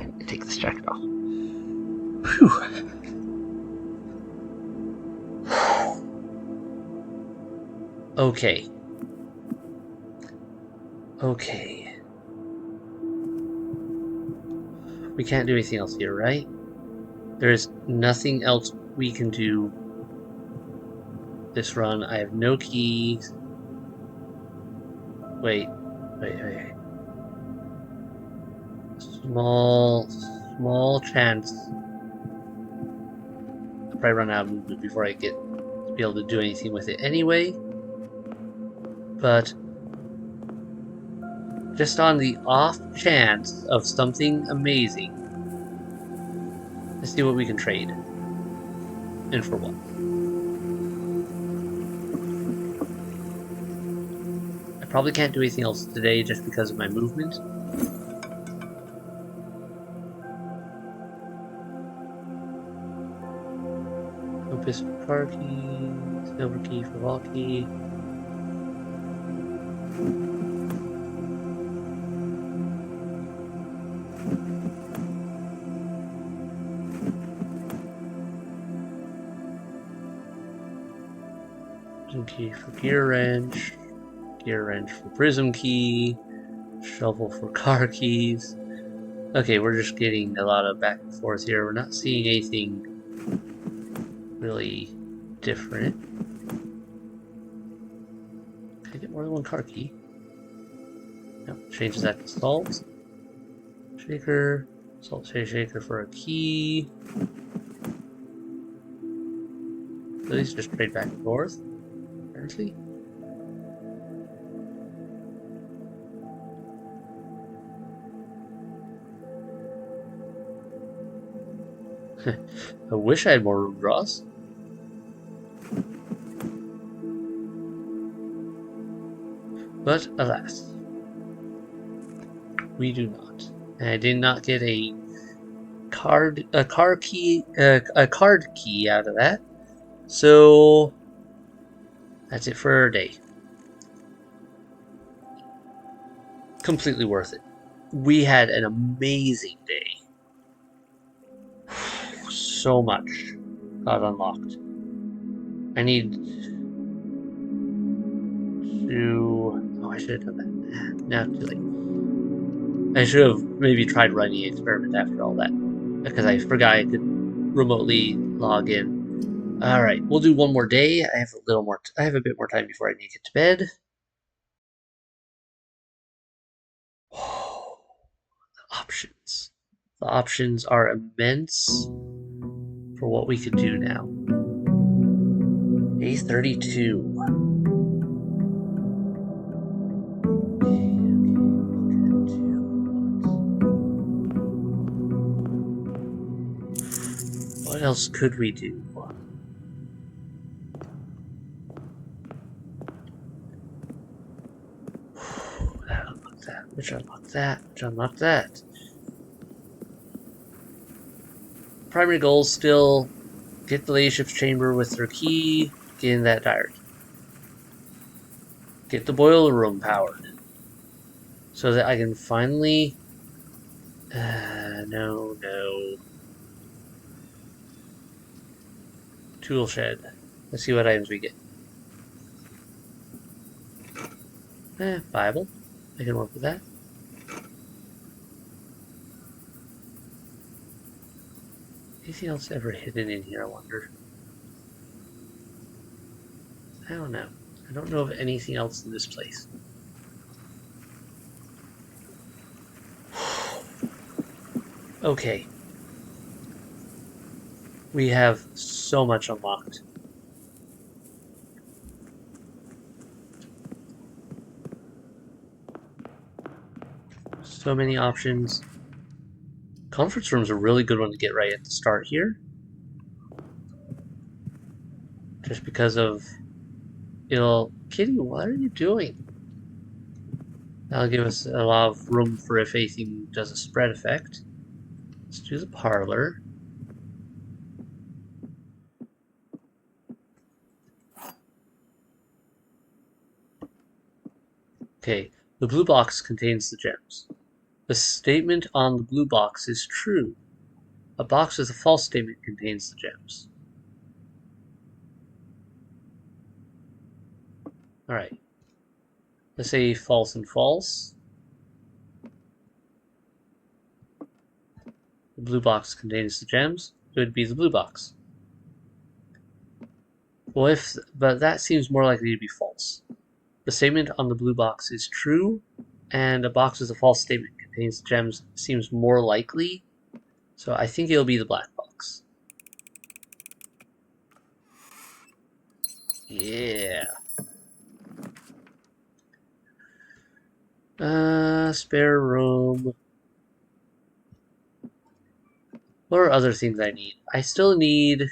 I take this jacket off. Whew. Okay. Okay. We can't do anything else here, right? There's nothing else we can do this run. I have no keys. Wait. Small chance. I'll probably run out of movement before I get to be able to do anything with it anyway. But just on the off chance of something amazing, let's see what we can trade. And for what. I probably can't do anything else today just because of my movement. Opus for car key, silver key for wall key. Key for gear wrench for prism key, shovel for car keys. Okay, we're just getting a lot of back and forth here. We're not seeing anything really different. Can I get more than one car key? No, changes that to salt. Shaker. Salt shaker for a key. So these just trade back and forth, apparently. I wish I had more room draws. But alas, we do not. And I did not get a card key out of that. So that's it for our day. Completely worth it. We had an amazing day. So much got unlocked. I need to... Oh, I should have done that. Now too late. I should have maybe tried running an experiment after all that, because I forgot I could remotely log in. Alright, we'll do one more day. I have a bit more time before I need to get to bed. Oh, the options. The options are immense for what we could do now. A32. What else could we do? Unlock that. Which unlock that? Which unlock that? Primary goal is still get the ladyship's chamber with her key, get in that diary. Get the boiler room powered. So that I can finally... no. Tool shed. Let's see what items we get. Bible. I can work with that. Anything else ever hidden in here, I wonder? I don't know. I don't know of anything else in this place. Okay. We have so much unlocked. So many options. Conference room's a really good one to get right at the start here. Just because of Kitty, what are you doing? That'll give us a lot of room for if anything does a spread effect. Let's do the parlor. Okay, the blue box contains the gems. The statement on the blue box is true. A box with a false statement contains the gems. Alright. Let's say false and false. The blue box contains the gems. It would be the blue box. Well, but that seems more likely to be false. The statement on the blue box is true, and a box with a false statement contains gems seems more likely. So I think it'll be the black box. Yeah. Spare room. What are other things I need? I still need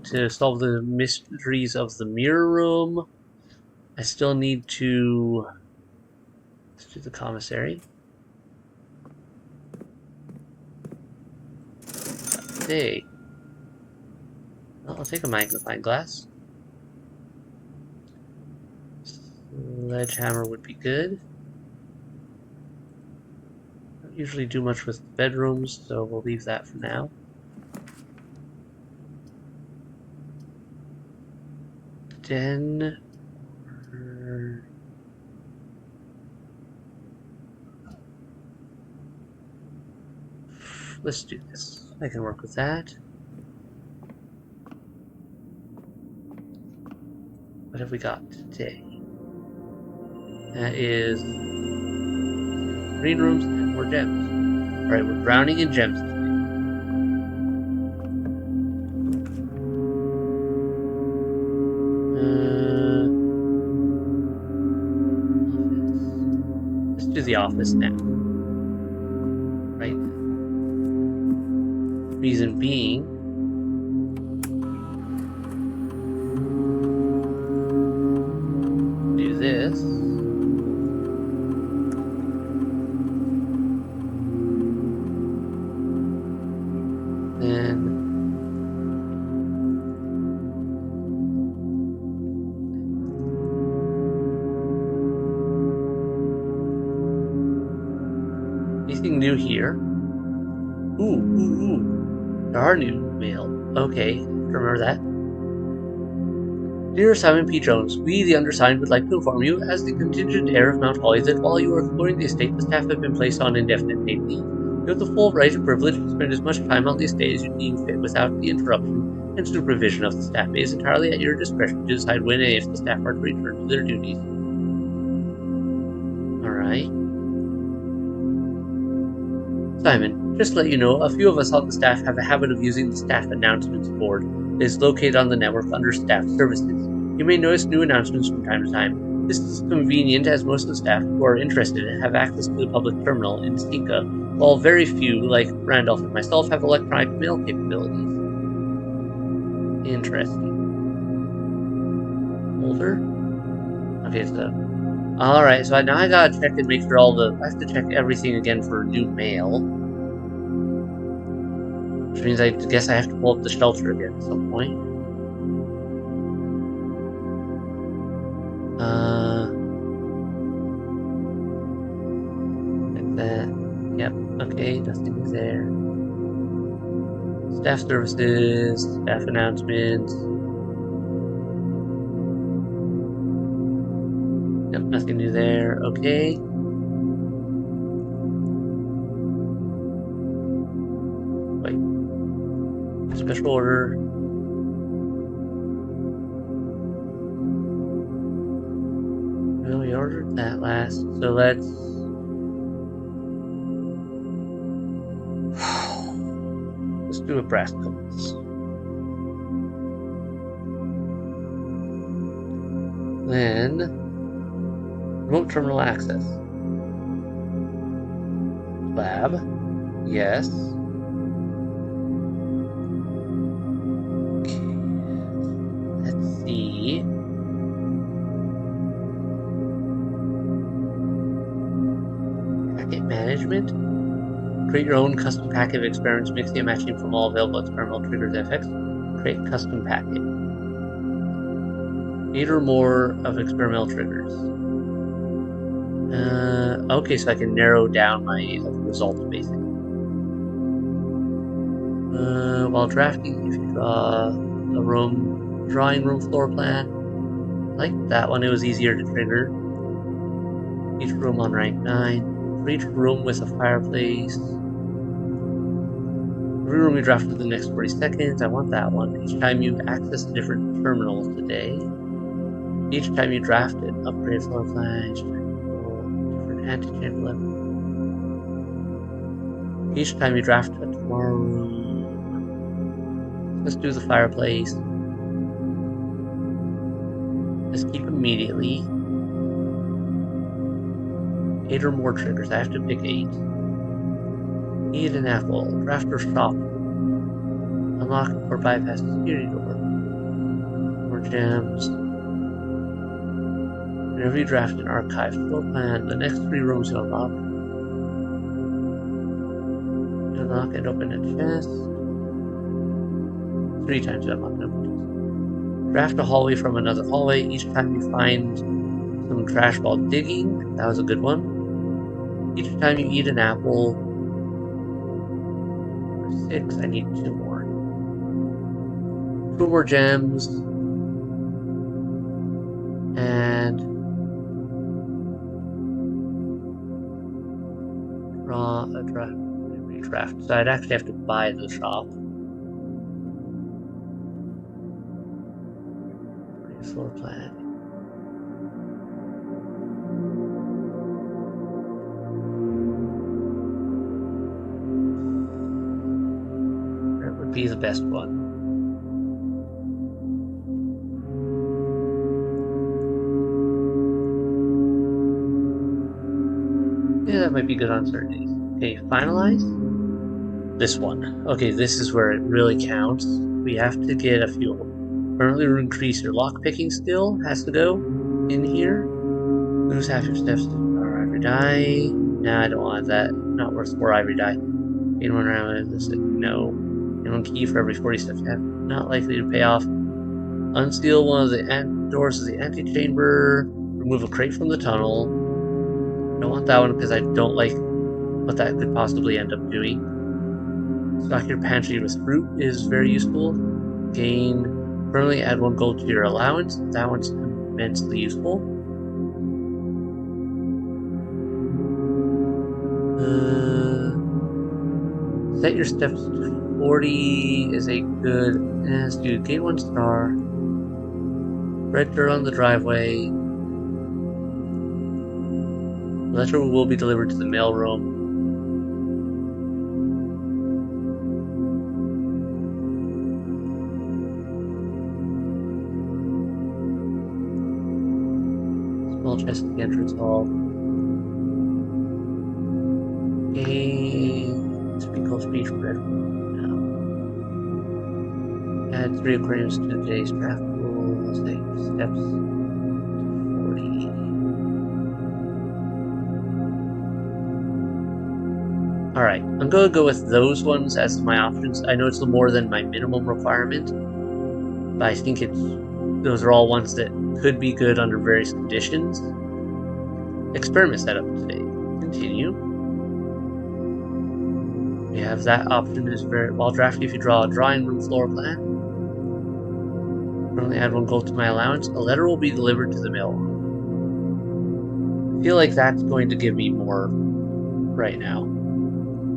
to solve the mysteries of the mirror room. I still need to... Let's do the commissary. Hey. Well, I'll take a magnifying glass. Sledgehammer would be good. Don't usually do much with bedrooms, so we'll leave that for now. Den... Let's do this. I can work with that. What have we got today? That is green rooms and more gems. Alright, we're drowning in gems today. Office. Let's do the office now. Right now. Reason being, do this. Then anything new here? Ooh. There are new mail. Okay, remember that. Dear Simon P. Jones, we, the undersigned, would like to inform you, as the contingent heir of Mount Holly, that while you are exploring the estate, the staff have been placed on indefinite paid leave. You have the full right and privilege to spend as much time on the estate as you deem fit without the interruption and supervision of the staff. It is entirely at your discretion to decide when and if the staff are to return to their duties. Alright. Simon, just to let you know, a few of us on the staff have a habit of using the staff announcements board that is located on the network under staff services. You may notice new announcements from time to time. This is convenient as most of the staff who are interested have access to the public terminal in Stinka, while very few, like Randolph and myself, have electronic mail capabilities. Interesting. Folder? Okay, so... Alright, so now I gotta check and make sure I have to check everything again for new mail. Which means I guess I have to pull up the shelter again at some point. Like that. Yep, okay, nothing there. Staff services, staff announcements. Yep, nothing new there. Okay. Special order. Well, we ordered that last, so let's... let's do a brass knuckles. Then... remote terminal access. Lab. Yes. Okay. Let's see. Packet management. Create your own custom packet of experiments, mixing and matching from all available experimental triggers and effects. Create custom packet. 8 or more of experimental triggers. Okay, so I can narrow down my results basically. While drafting, if you draw a drawing room floor plan, I like that one. It was easier to trigger. Each room on rank 9. For each room with a fireplace. Every room you draft for the next 40 seconds. I want that one. Each time you access different terminals today. Each time you draft it, upgrade floor plan. Different anti-chamber level. Each time you draft a tomorrow room. Let's do the fireplace. Let's keep immediately. 8 or more triggers. I have to pick 8. Eat an apple. Draft or shop. Unlock or bypass the security door. More gems. Whenever you draft an archive floor plan, the next 3 rooms you'll unlock. You unlock and open a chest. 3 times you unlock and open a chest. Draft a hallway from another hallway. Each time you find some trash while digging. That was a good one. Each time you eat an apple. 6, I need 2 more. 2 more gems. And draw a draft, redraft. So I'd actually have to buy the shop. Floor plan. That would be the best one. Yeah, that might be good on certain days. Okay, finalize. This one. Okay, this is where it really counts. We have to get a fuel. Currently increase your lockpicking skill. Has to go in here. Lose half your steps to ivory die. Nah, I don't want that. Not worth 4 ivory die. Gain 1 round. No. Gain 1 key for every 40 steps you have. Not likely to pay off. Unseal one of the doors of the antechamber. Remove a crate from the tunnel. Don't want that one because I don't like what that could possibly end up doing. Stock your pantry with fruit is very useful. Gain. Currently add 1 gold to your allowance. That one's immensely useful. Set your steps to 40 is a good... let's do gain 1 star. Red dirt on the driveway. Letter will be delivered to the mailroom. Small chest at the entrance hall. Speak called speech bread. Now. Add 3 aquariums to today's draft rules. Take steps to 40. Alright, I'm going to go with those ones as my options. I know it's more than my minimum requirement, but I think those are all ones that could be good under various conditions. Experiment setup today. Continue. We have that option is very while drafting. If you draw a drawing room floor plan, currently add 1 gold to my allowance. A letter will be delivered to the mailroom. I feel like that's going to give me more right now.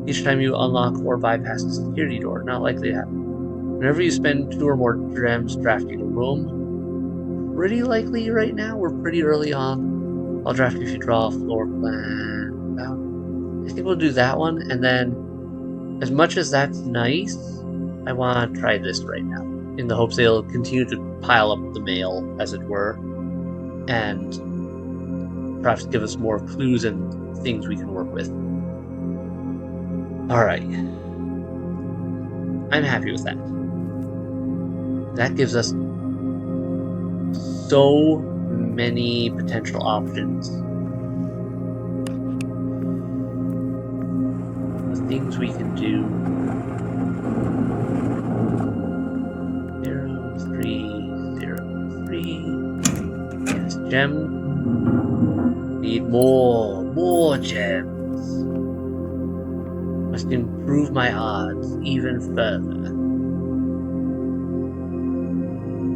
Each time you unlock or bypass the security door, not likely to happen. Whenever you spend 2 or more gems drafting a room, pretty likely right now, we're pretty early on. I'll draft you if you draw a floor plan. I think we'll do that one, and then, as much as that's nice, I want to try this right now, in the hopes they'll continue to pile up the mail, as it were, and perhaps give us more clues and things we can work with. Alright. I'm happy with that. That gives us so many potential options. The things we can do. 0, 3, 0, 3. Yes, gem. Need more gems. Must improve my odds even further.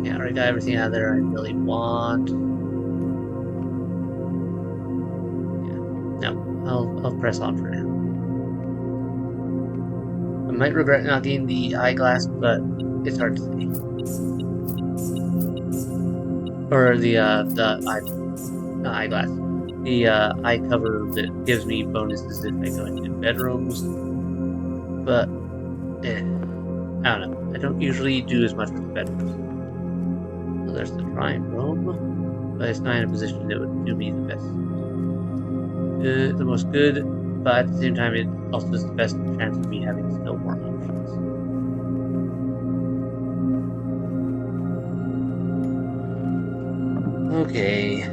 Yeah, already got everything out there I really want. Yeah, no, I'll press on for now. I might regret not getting the eyeglass, but it's hard to say. Or the eyeglass. The eye cover that gives me bonuses if I go into bedrooms. But, I don't know. I don't usually do as much with bedrooms. Well, there's the drawing room. But it's not in a position that would do me the best. The most good, but at the same time, it also is the best chance of me having still more options. Okay.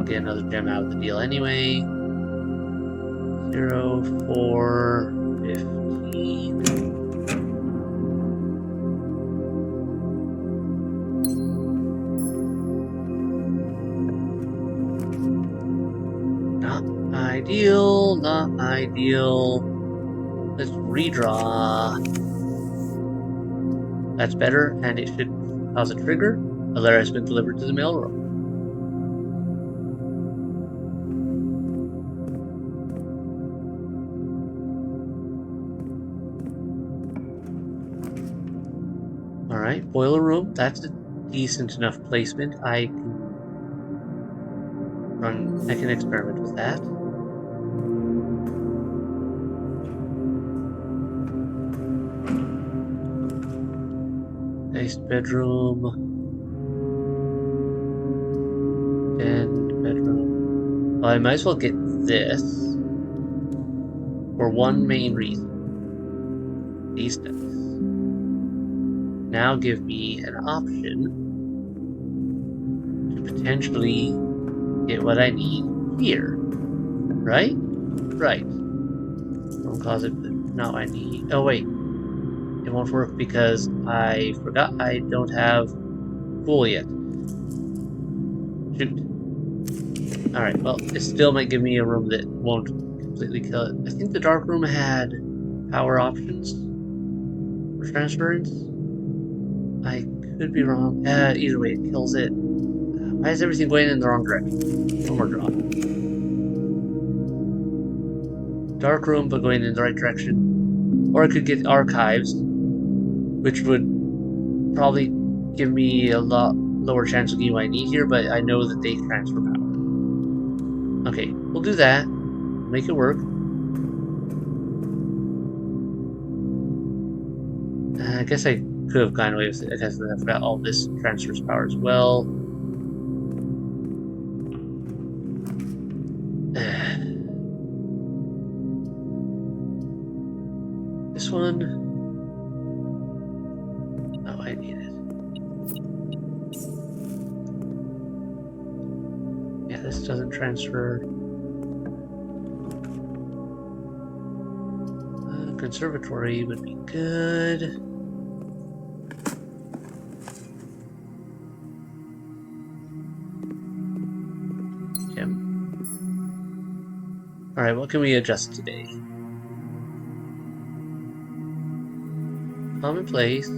Get another gem out of the deal anyway. 0, 4, 15. Not ideal, not ideal. Let's redraw. That's better, and it should cause a trigger. A letter has been delivered to the mailroom. Alright, boiler room. That's a decent enough placement. I can experiment with that. Nice bedroom. And bedroom. Well, I might as well get this for one main reason. These dice now give me an option to potentially get what I need here. Right? Right. Don't cause it, but not what I need. Oh, wait. It won't work because I forgot I don't have Fool yet. Shoot. Alright, well, it still might give me a room that won't completely kill it. I think the dark room had power options for transference. I could be wrong. Either way, it kills it. Why is everything going in the wrong direction? One more draw. Dark room, but going in the right direction. Or I could get archives, which would probably give me a lot lower chance of getting what I need here, but I know that they transfer power. Okay, we'll do that. Make it work. I guess I could have gone away with it. I guess I forgot all this transfers power as well. This one. Oh, I need it. Yeah, this doesn't transfer. Conservatory would be good. Gem. Alright, what can we adjust today? Commonplace.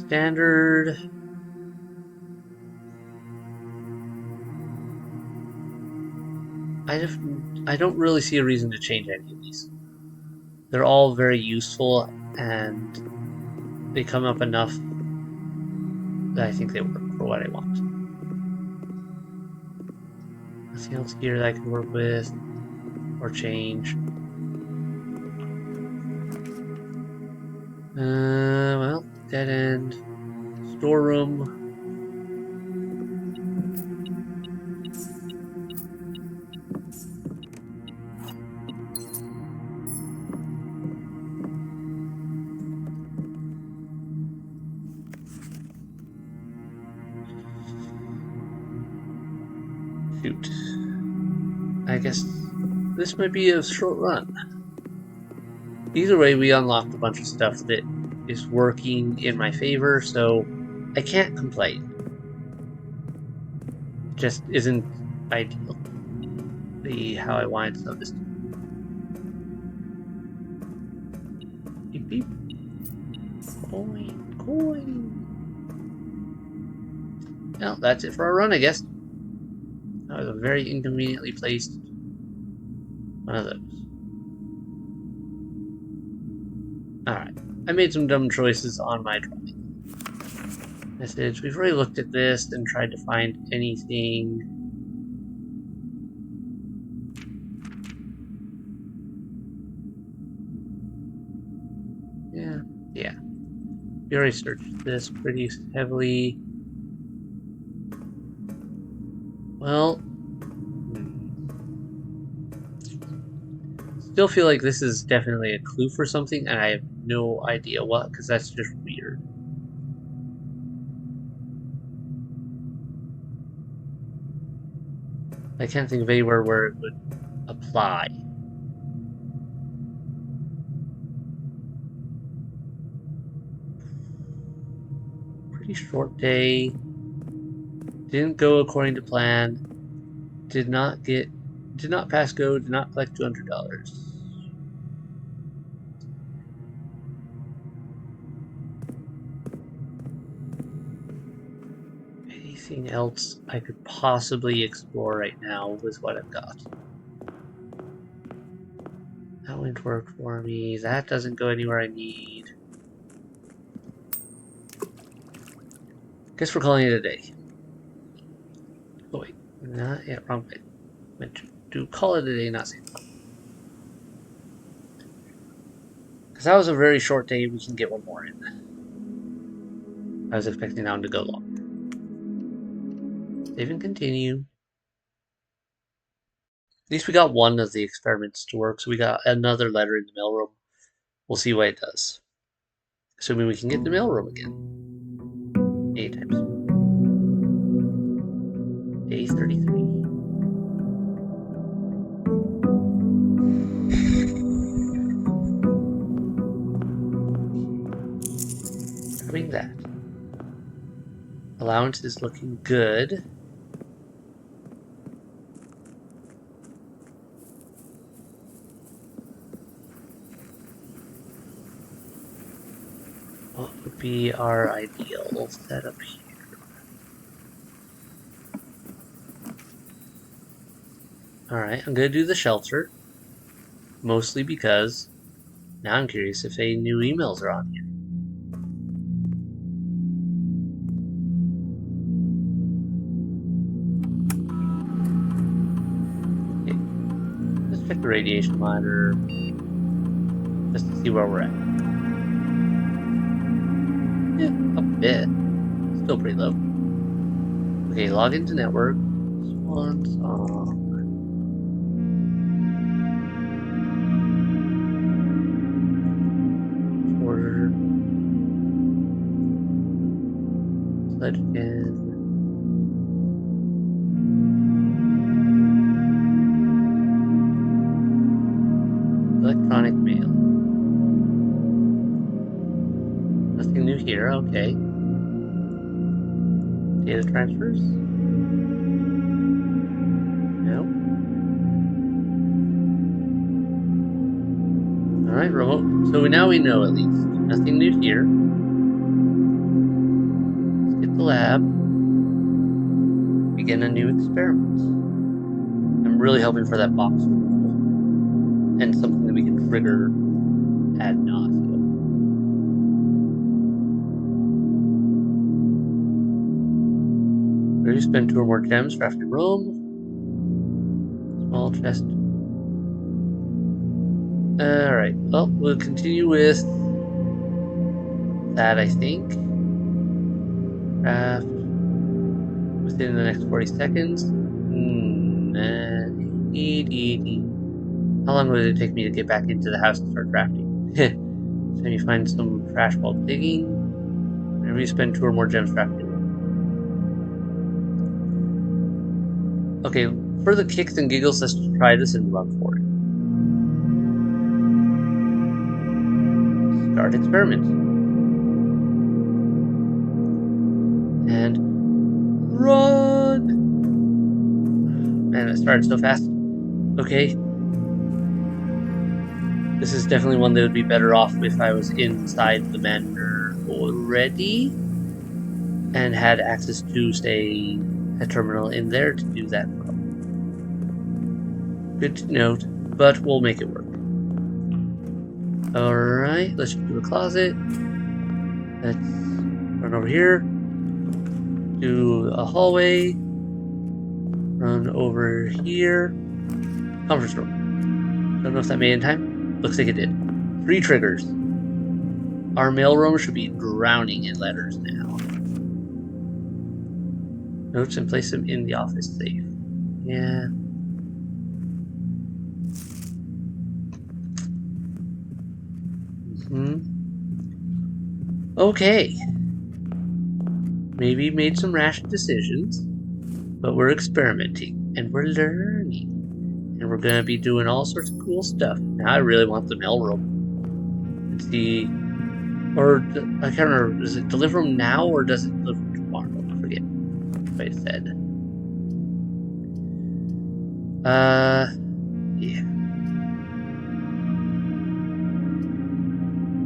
Standard. I don't really see a reason to change any of these. They're all very useful, and they come up enough that I think they work for what I want. Nothing else here that I can work with or change. Well, dead end. Storeroom. Shoot. I guess this might be a short run. Either way, we unlocked a bunch of stuff that is working in my favor, so I can't complain. It just isn't ideal. How I wanted some of this to be. Beep beep. Coin, coin. Well, that's it for our run, I guess. That was a very inconveniently placed one of those. Alright. I made some dumb choices on my drawing. Message. We've already looked at this and tried to find anything. Yeah. We already searched this pretty heavily. Well, still feel like this is definitely a clue for something, and I have no idea what, because that's just weird. I can't think of anywhere where it would apply. Pretty short day. Didn't go according to plan. Did not pass go, did not collect $200. Anything else I could possibly explore right now with what I've got? That wouldn't work for me. That doesn't go anywhere I need. Guess we're calling it a day. Oh wait, not yet, wrong way. Meant to call it a day, not say that. Because that was a very short day, we can get one more in. I was expecting that one to go longer. Save and continue. At least we got one of the experiments to work, so we got another letter in the mailroom. We'll see what it does. Assuming we can get the mailroom again. 8 times. Day 33. Grabbing that. Allowance is looking good. What would be our ideal setup here? Alright, I'm gonna do the shelter. Mostly because now I'm curious if any new emails are on here. Okay. Let's check the radiation monitor just to see where we're at. Yeah, a bit. Still pretty low. Okay, log into network. Swan song. Order. Select again. Electronic mail. Nothing new here, okay. Data transfers? No. Alright, remote. So now we know at least. Nothing new here. Let's get the lab. Begin a new experiment. I'm really hoping for that box removal and something that we can trigger ad nauseum. Ready to spend 2 or more gems, crafted room. Small chest. Alright, well, we'll continue with that, I think. Craft within the next 40 seconds. How long would it take me to get back into the house and start crafting? So you find some trash while digging. Whenever you spend 2 or more gems crafting. Okay, for the kicks and giggles, let's just try this and run for it. Start experiment. And run! Man, it started so fast. Okay. This is definitely one that would be better off if I was inside the manor already and had access to, say, a terminal in there to do that from. Good to note, but we'll make it work. Alright, let's do a closet. Let's run over here. Do a hallway. Run over here. Conference room. Don't know if that made it in time. Looks like it did. 3 triggers. Our mailroom should be drowning in letters now. Notes and place them in the office safe. Yeah. Okay. Maybe made some rash decisions, but we're experimenting and we're learning. And we're gonna be doing all sorts of cool stuff. Now I really want the mailroom. Let's see. Or, I can't remember, does it deliver them now or does it deliver them tomorrow? I forget what I said. Yeah.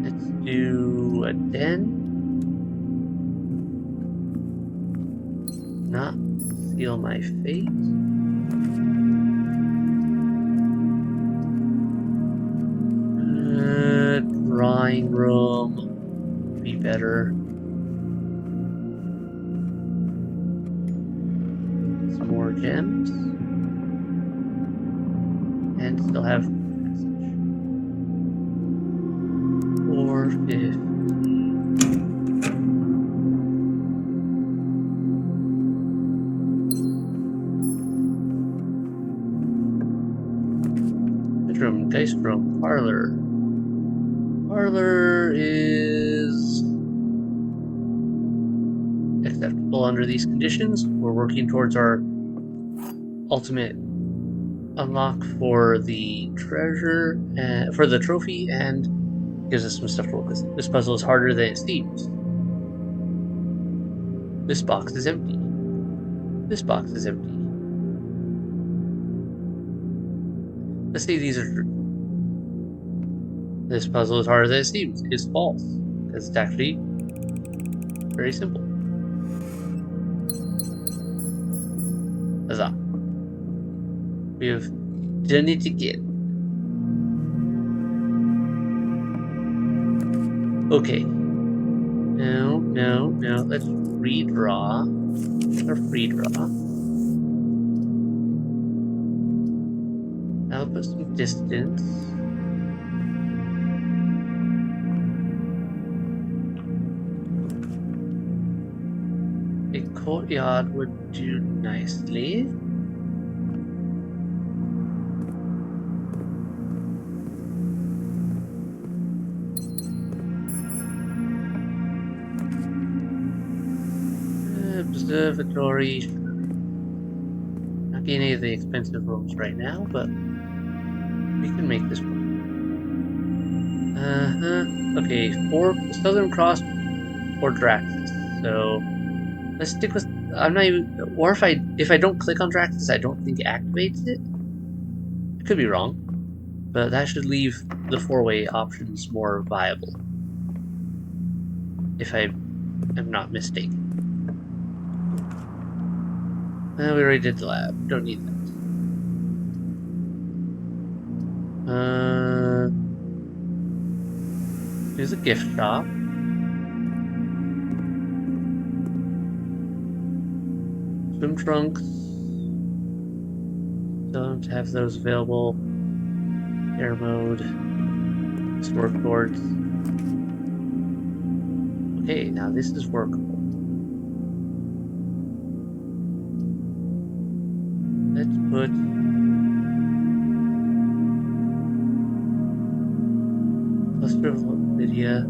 Let's do a den. Not seal my fate. Drawing room. Be better. Some more gems. And still have passage. 450. Bedroom, dice room, parlor. Parlor is acceptable under these conditions. We're working towards our ultimate unlock for the treasure, for the trophy, and gives us some stuff to work with. This puzzle is harder than it seems. This box is empty. This box is empty. Let's see if these are true. This puzzle is harder than it seems. It's false. Because it's actually very simple. Huzzah. We have done it again. Okay. No. Let's redraw. Or free draw. I'll put some distance. A courtyard would do nicely. Observatory. Not getting any of the expensive rooms right now, but we can make this work. Okay, for Southern Cross or Draxus. So let's stick with. I'm not even. Or if I don't click on Draxus, I don't think it activates it. I could be wrong, but that should leave the 4-way options more viable. If I am not mistaken. We already did the lab. Don't need that. Here's a gift shop. Swim trunks. Don't have those available. Air mode. Surfboards. Okay, now this is workable. Let's put cluster of Lydia.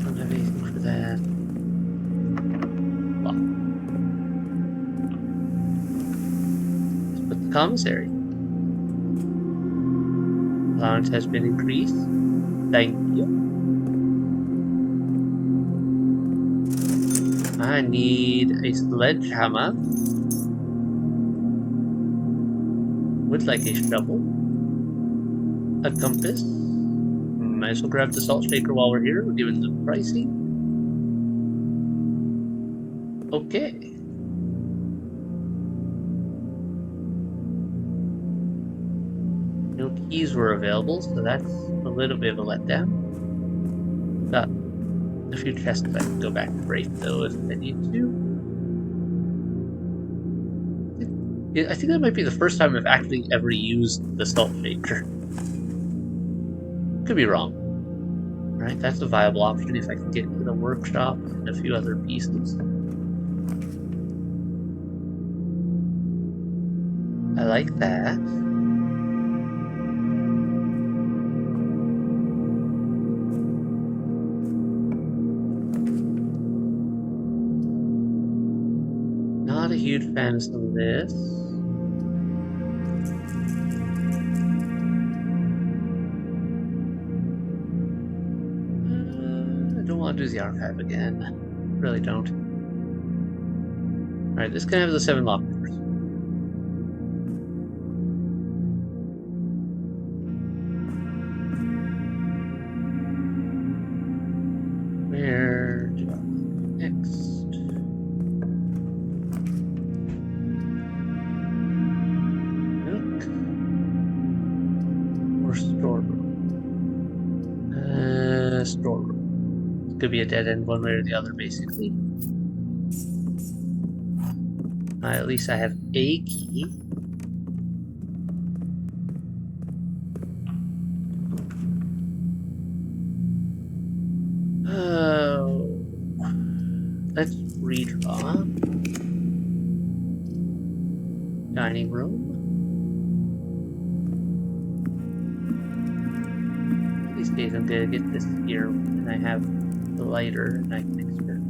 Don't have anything for that. Well, let's put the commissary. Allowance has been increased. Thank you. I need a sledgehammer. Would like a shovel. A compass. Might as well grab the salt shaker while we're here. We're given the pricing. Okay. No keys were available, so that's a little bit of a letdown. Got a few chests I can go back to Rafe though if I need to. I think that might be the first time I've actually ever used the salt shaker. Could be wrong. Alright, that's a viable option if I can get to the workshop and a few other pieces. I like that. Not a huge fan of some of this. I don't want to do the archive again. Really don't. Alright, this can have the 7 locked doors. Where do I go next? Nook. Or storeroom? Storeroom. Could be a dead end one way or the other, basically. At least I have a key. Let's redraw. Dining room. These days I'm gonna get this here, and I have the lighter, and I can experiment.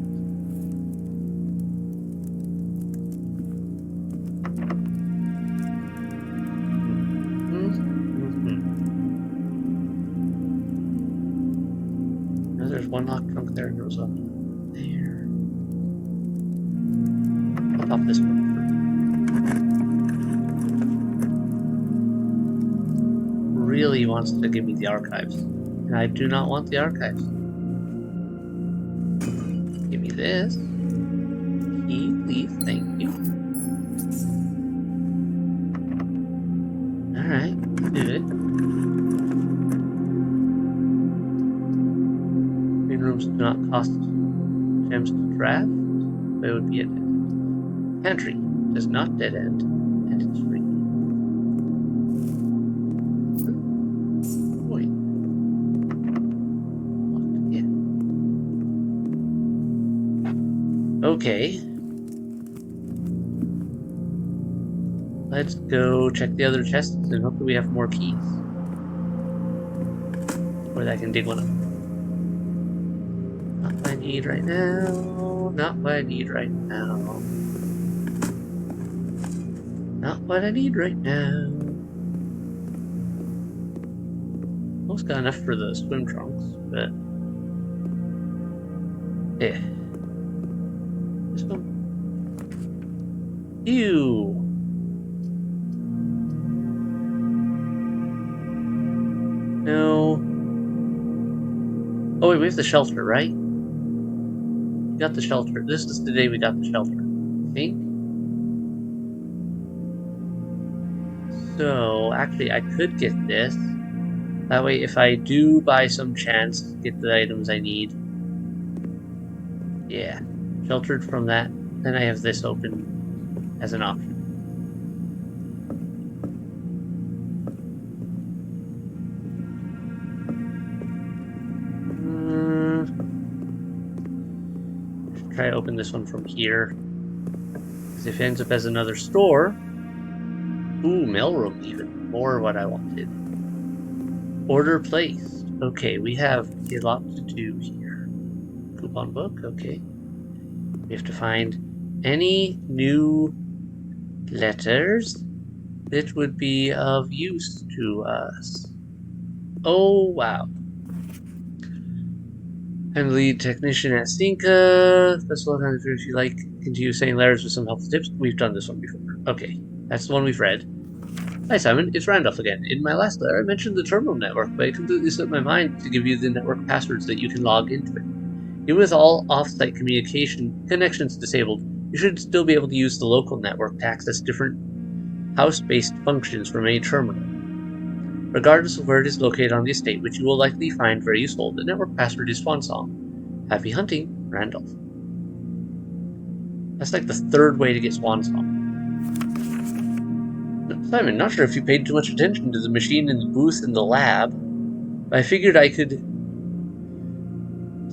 No, there's one locked trunk there, and there was one there. I'll pop this one first. Really wants to give me the archives. And I do not want the archives. Give me this. Key, please. Thank you. Alright, good. Green rooms do not cost gems to draft. But it would be a dead end. Pantry does not dead end, and it's free. Okay. Let's go check the other chests and hopefully we have more keys. Or that I can dig one up. Not what I need right now. Not what I need right now. Not what I need right now. Almost got enough for the swim trunks, but... yeah. This one. Ew. No. Oh wait, we have the shelter, right? We got the shelter. This is the day we got the shelter. I think. So, actually, I could get this. That way, if I do by some chance get the items I need, yeah, sheltered from that, then I have this open as an option. Try to open this one from here. Because if it ends up as another store, ooh, mailroom even, more what I wanted. Order placed. Okay, we have a lot to do here. Coupon book, okay. We have to find any new letters that would be of use to us. Oh, wow. I'm the lead technician at Stinka. That's a lot of times if you like, continue saying letters with some helpful tips. We've done this one before. Okay, that's the one we've read. Hi Simon, it's Randolph again. In my last letter, I mentioned the terminal network, but it completely slipped my mind to give you the network passwords that you can log into it. Even with all off-site communication connections disabled, you should still be able to use the local network to access different house-based functions from any terminal. Regardless of where it is located on the estate, which you will likely find very useful, the network password is Swansong. Happy hunting, Randolph. That's like the third way to get Swansong. Simon, not sure if you paid too much attention to the machine in the booth in the lab, but I figured I could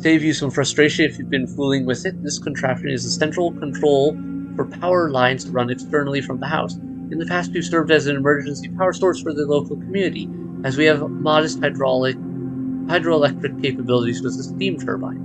save you some frustration if you've been fooling with it. This contraption is a central control for power lines to run externally from the house. In the past, we've served as an emergency power source for the local community, as we have modest hydroelectric capabilities with a steam turbine.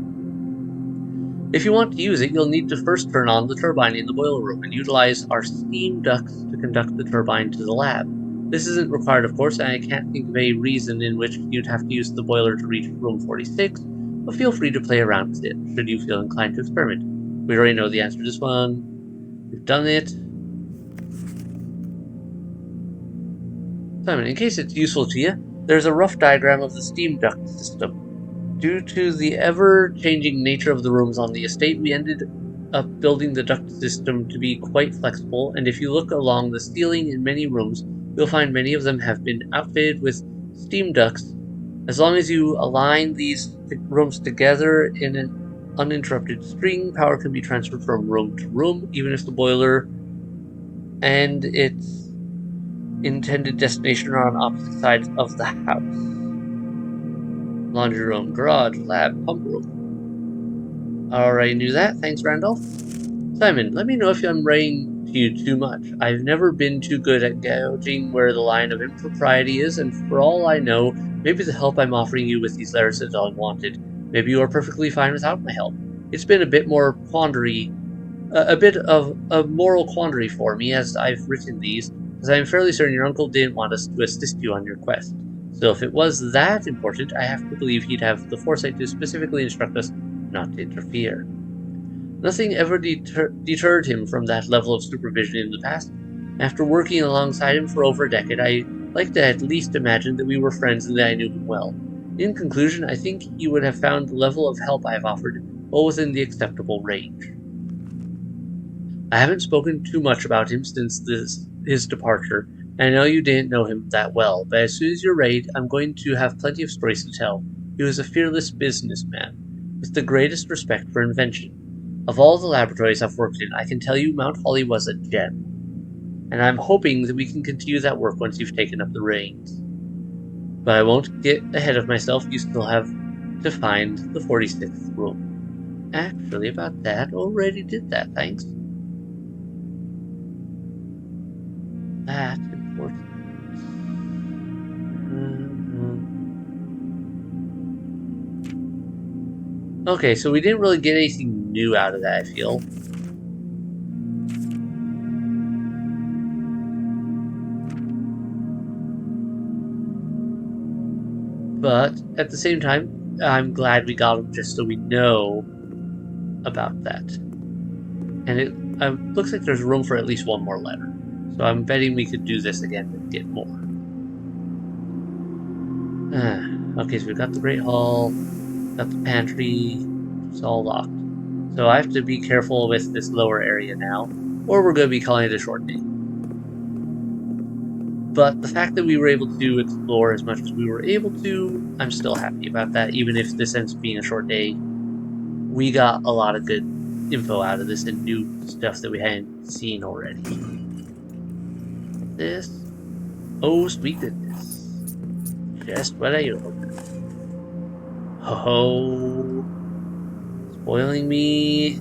If you want to use it, you'll need to first turn on the turbine in the boiler room and utilize our steam ducts to conduct the turbine to the lab. This isn't required, of course, and I can't think of a reason in which you'd have to use the boiler to reach room 46, but feel free to play around with it, should you feel inclined to experiment. We already know the answer to this one. We've done it. Simon, in case it's useful to you, there's a rough diagram of the steam duct system. Due to the ever-changing nature of the rooms on the estate, we ended up building the duct system to be quite flexible, and if you look along the ceiling in many rooms, you'll find many of them have been outfitted with steam ducts. As long as you align these rooms together in an uninterrupted string, power can be transferred from room to room, even if the boiler and its intended destination are on opposite sides of the house. Laundry room, garage, lab, pump room. Already knew that. Thanks, Randolph. Simon, let me know if I'm writing to you too much. I've never been too good at gauging where the line of impropriety is, and for all I know, maybe the help I'm offering you with these letters is unwanted. Maybe you are perfectly fine without my help. It's been a bit more quandary, a bit of a moral quandary for me as I've written these, as I am fairly certain your uncle didn't want us to assist you on your quest. So if it was that important, I have to believe he'd have the foresight to specifically instruct us not to interfere. Nothing ever deterred him from that level of supervision in the past. After working alongside him for over a decade, I like to at least imagine that we were friends and that I knew him well. In conclusion, I think he would have found the level of help I have offered well within the acceptable range. I haven't spoken too much about him since his departure, and I know you didn't know him that well, but as soon as you're ready, I'm going to have plenty of stories to tell. He was a fearless businessman, with the greatest respect for invention. Of all the laboratories I've worked in, I can tell you Mount Holly was a gem, and I'm hoping that we can continue that work once you've taken up the reins. But I won't get ahead of myself, you still have to find the 46th room. Actually, about that, already did that, thanks. That's important. Okay, so we didn't really get anything new out of that, I feel. But at the same time, I'm glad we got them just so we know about that. And it looks like there's room for at least one more letter. So I'm betting we could do this again and get more. Okay, so we've got the Great Hall, got the pantry, it's all locked. So I have to be careful with this lower area now, or we're going to be calling it a short day. But the fact that we were able to explore as much as we were able to, I'm still happy about that. Even if this ends up being a short day, we got a lot of good info out of this and new stuff that we hadn't seen already. This, oh sweet goodness, just what I ordered. Oh, spoiling me.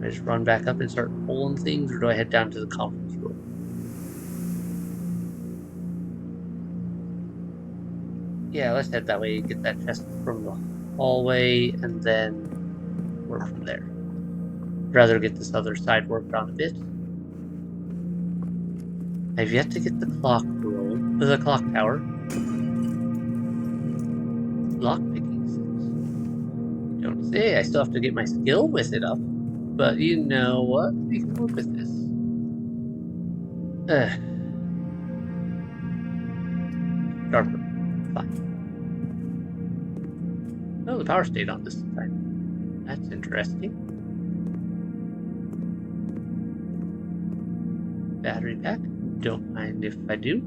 I just run back up and start pulling things, or do I head down to the conference room? Yeah, let's head that way, get that chest from the hallway, and then work from there. I'd rather get this other side worked on a bit. I've yet to get the clock room, the clock tower. Lockpicking skills. You don't say. I still have to get my skill with it up, but you know what? We can work with this. Sharper. Fine. Oh, the power stayed on this side. That's interesting. Battery pack. Don't mind if I do.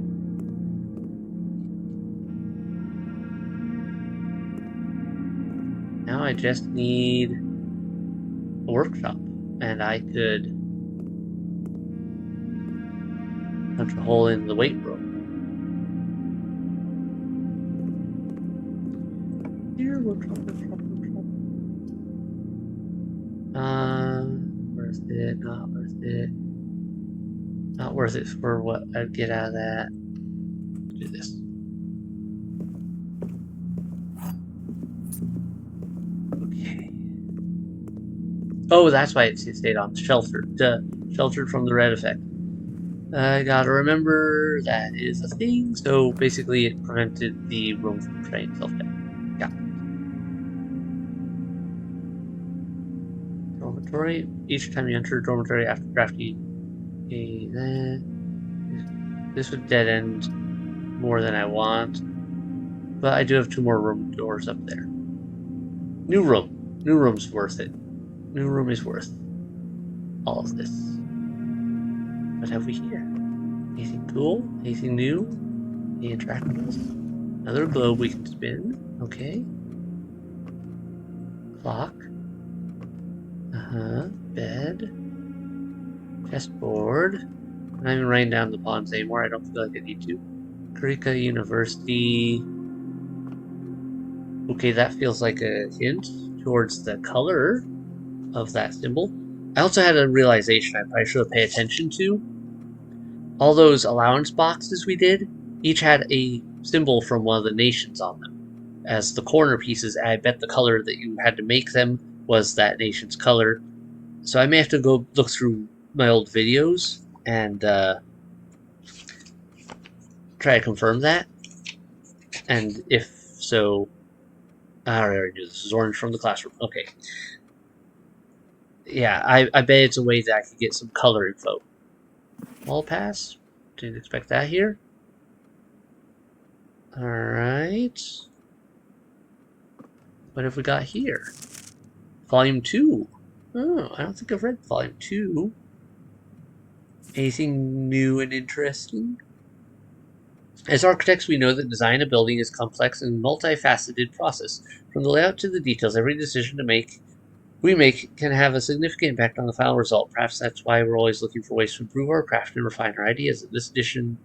Now I just need a workshop, and I could punch a hole in the weight room. Here, workshop. Worth it, not worth it. Not worth it for what I'd get out of that. Let's do this. Okay. Oh, that's why it stayed on. Sheltered. Sheltered from the red effect. I gotta remember that is a thing, so basically it prevented the room from shutting itself down. Yeah. Dormitory. Each time you enter a dormitory after drafting this would dead end more than I want. But I do have 2 more room doors up there. New room. New room's worth it. New room is worth all of this. What have we here? Anything cool? Anything new? Any attractions? Another globe we can spin. Okay. Clock. Bed. Chessboard. I'm not even writing down the pawns anymore. I don't feel like I need to. Kurika University. Okay, that feels like a hint towards the color of that symbol. I also had a realization I probably should have paid attention to. All those allowance boxes we did, each had a symbol from one of the nations on them. As the corner pieces, I bet the color that you had to make them was that nation's color. So I may have to go look through my old videos and try to confirm that. And if so, I already knew this is orange from the classroom. Okay. Yeah, I bet it's a way that I could get some color info. Wall pass. Didn't expect that here. Alright. What have we got here? Volume 2. Oh, I don't think I've read Volume 2. Anything new and interesting? As architects, we know that design a building is a complex and multifaceted process. From the layout to the details, every decision we make can have a significant impact on the final result. Perhaps that's why we're always looking for ways to improve our craft and refine our ideas. In this edition,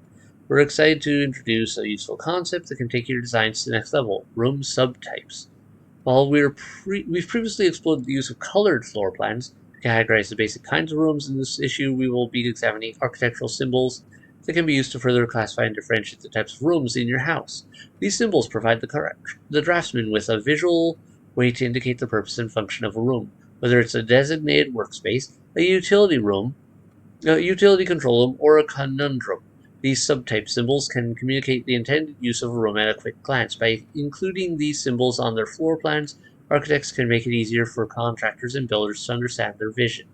we're excited to introduce a useful concept that can take your designs to the next level: room subtypes. While we've previously explored the use of colored floor plans to categorize the basic kinds of rooms, in this issue we will be examining architectural symbols that can be used to further classify and differentiate the types of rooms in your house. These symbols provide the draftsman with a visual way to indicate the purpose and function of a room, whether it's a designated workspace, a utility room, a utility control room, or a conundrum. These subtype symbols can communicate the intended use of a room at a quick glance. By including these symbols on their floor plans, architects can make it easier for contractors and builders to understand their vision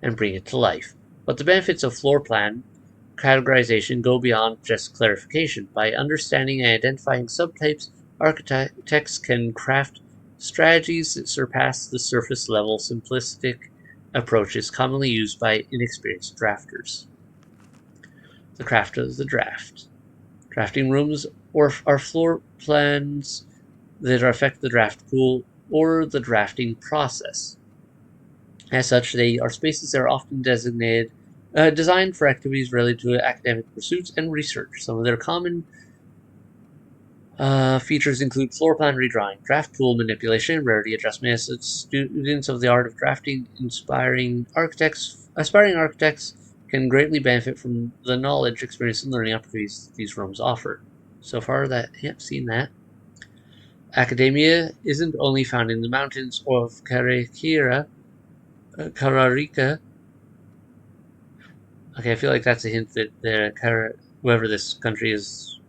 and bring it to life. But the benefits of floor plan categorization go beyond just clarification. By understanding and identifying subtypes, architects can craft strategies that surpass the surface level simplistic approaches commonly used by inexperienced drafters. The craft of the draft. Drafting rooms are floor plans that affect the draft pool or the drafting process. As such, they are spaces that are often designed for activities related to academic pursuits and research. Some of their common features include floor plan redrawing, draft pool manipulation, rarity adjustment. As students of the art of drafting, aspiring architects can greatly benefit from the knowledge, experience, and learning opportunities these rooms offer. So far, seen that. Academia isn't only found in the mountains of Kararika. Okay, I feel like that's a hint that whoever this country is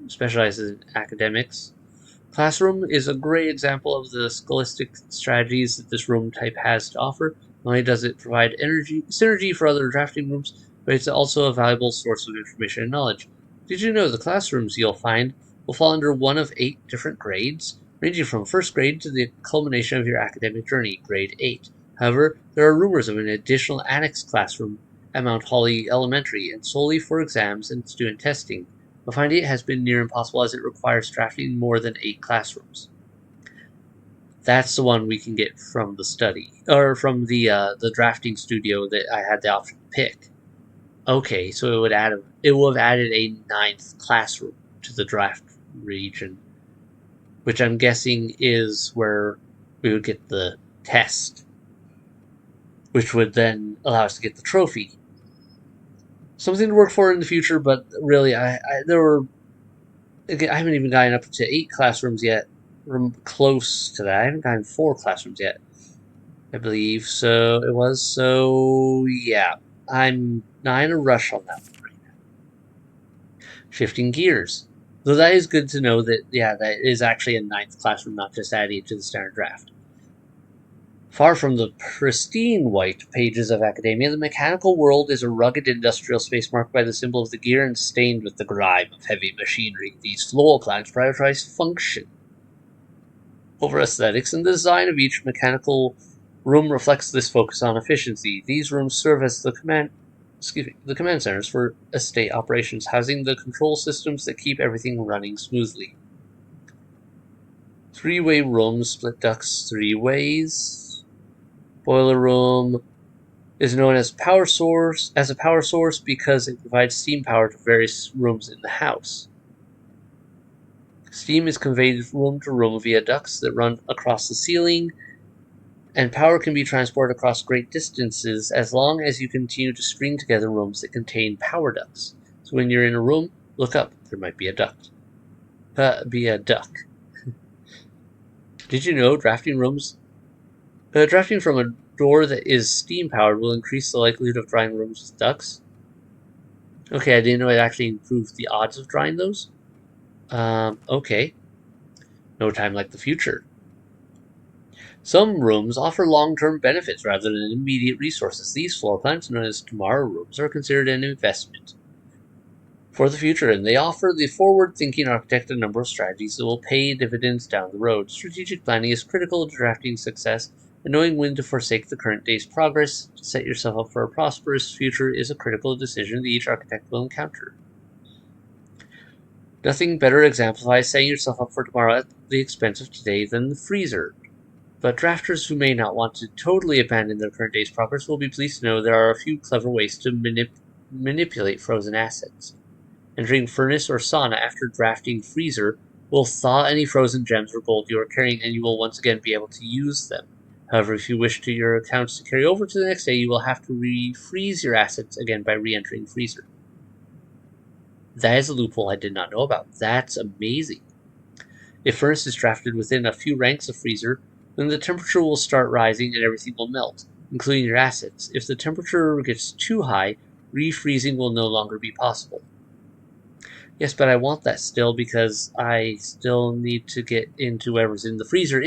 specializes in academics. Classroom is a great example of the scholastic strategies that this room type has to offer. Not only does it provide synergy for other drafting rooms, but it's also a valuable source of information and knowledge. Did you know the classrooms you'll find will fall under one of 8 different grades, ranging from first grade to the culmination of your academic journey, grade 8. However, there are rumors of an additional annex classroom at Mount Holly Elementary, and solely for exams and student testing. But finding it has been near impossible as it requires drafting more than 8 classrooms. That's the one we can get from the study, or from the drafting studio that I had the option to pick. Okay, so it will have added a 9th classroom to the draft region, which I'm guessing is where we would get the test, which would then allow us to get the trophy. Something to work for in the future, but really, I haven't even gotten up to 8 classrooms yet. We're close to that. I haven't gotten 4 classrooms yet, I believe. So it was. So yeah, I'm not in a rush on that one right now. Shifting gears. Though that is good to know that, yeah, that is actually a 9th classroom, not just added to the standard draft. Far from the pristine white pages of academia, the mechanical world is a rugged industrial space marked by the symbol of the gear and stained with the grime of heavy machinery. These floor plans prioritize function over aesthetics, and the design of each mechanical room reflects this focus on efficiency. These rooms serve as the command centers for estate operations, housing the control systems that keep everything running smoothly. 3-way rooms split ducts 3 ways. Boiler room is known as a power source because it provides steam power to various rooms in the house. Steam is conveyed room to room via ducts that run across the ceiling, and power can be transported across great distances as long as you continue to string together rooms that contain power ducts. So when you're in a room, look up. There might be a duct. Be a duck. Did you know drafting from a door that is steam powered will increase the likelihood of drying rooms with ducts? Okay, I didn't know it actually improved the odds of drying those. Okay. No time like the future. Some rooms offer long-term benefits rather than immediate resources. These floor plans, known as tomorrow rooms, are considered an investment for the future, and they offer the forward-thinking architect a number of strategies that will pay dividends down the road. Strategic planning is critical to drafting success, and knowing when to forsake the current day's progress to set yourself up for a prosperous future is a critical decision that each architect will encounter. Nothing better exemplifies setting yourself up for tomorrow at the expense of today than the freezer. But drafters who may not want to totally abandon their current day's progress will be pleased to know there are a few clever ways to manipulate frozen assets. Entering furnace or sauna after drafting freezer will thaw any frozen gems or gold you are carrying, and you will once again be able to use them. However, if you wish to your accounts to carry over to the next day, you will have to refreeze your assets again by re-entering freezer. That is a loophole I did not know about. That's amazing. If furnace is drafted within a few ranks of freezer, then the temperature will start rising and everything will melt, including your assets. If the temperature gets too high, refreezing will no longer be possible. Yes, but I want that still because I still need to get into whatever's in the freezer.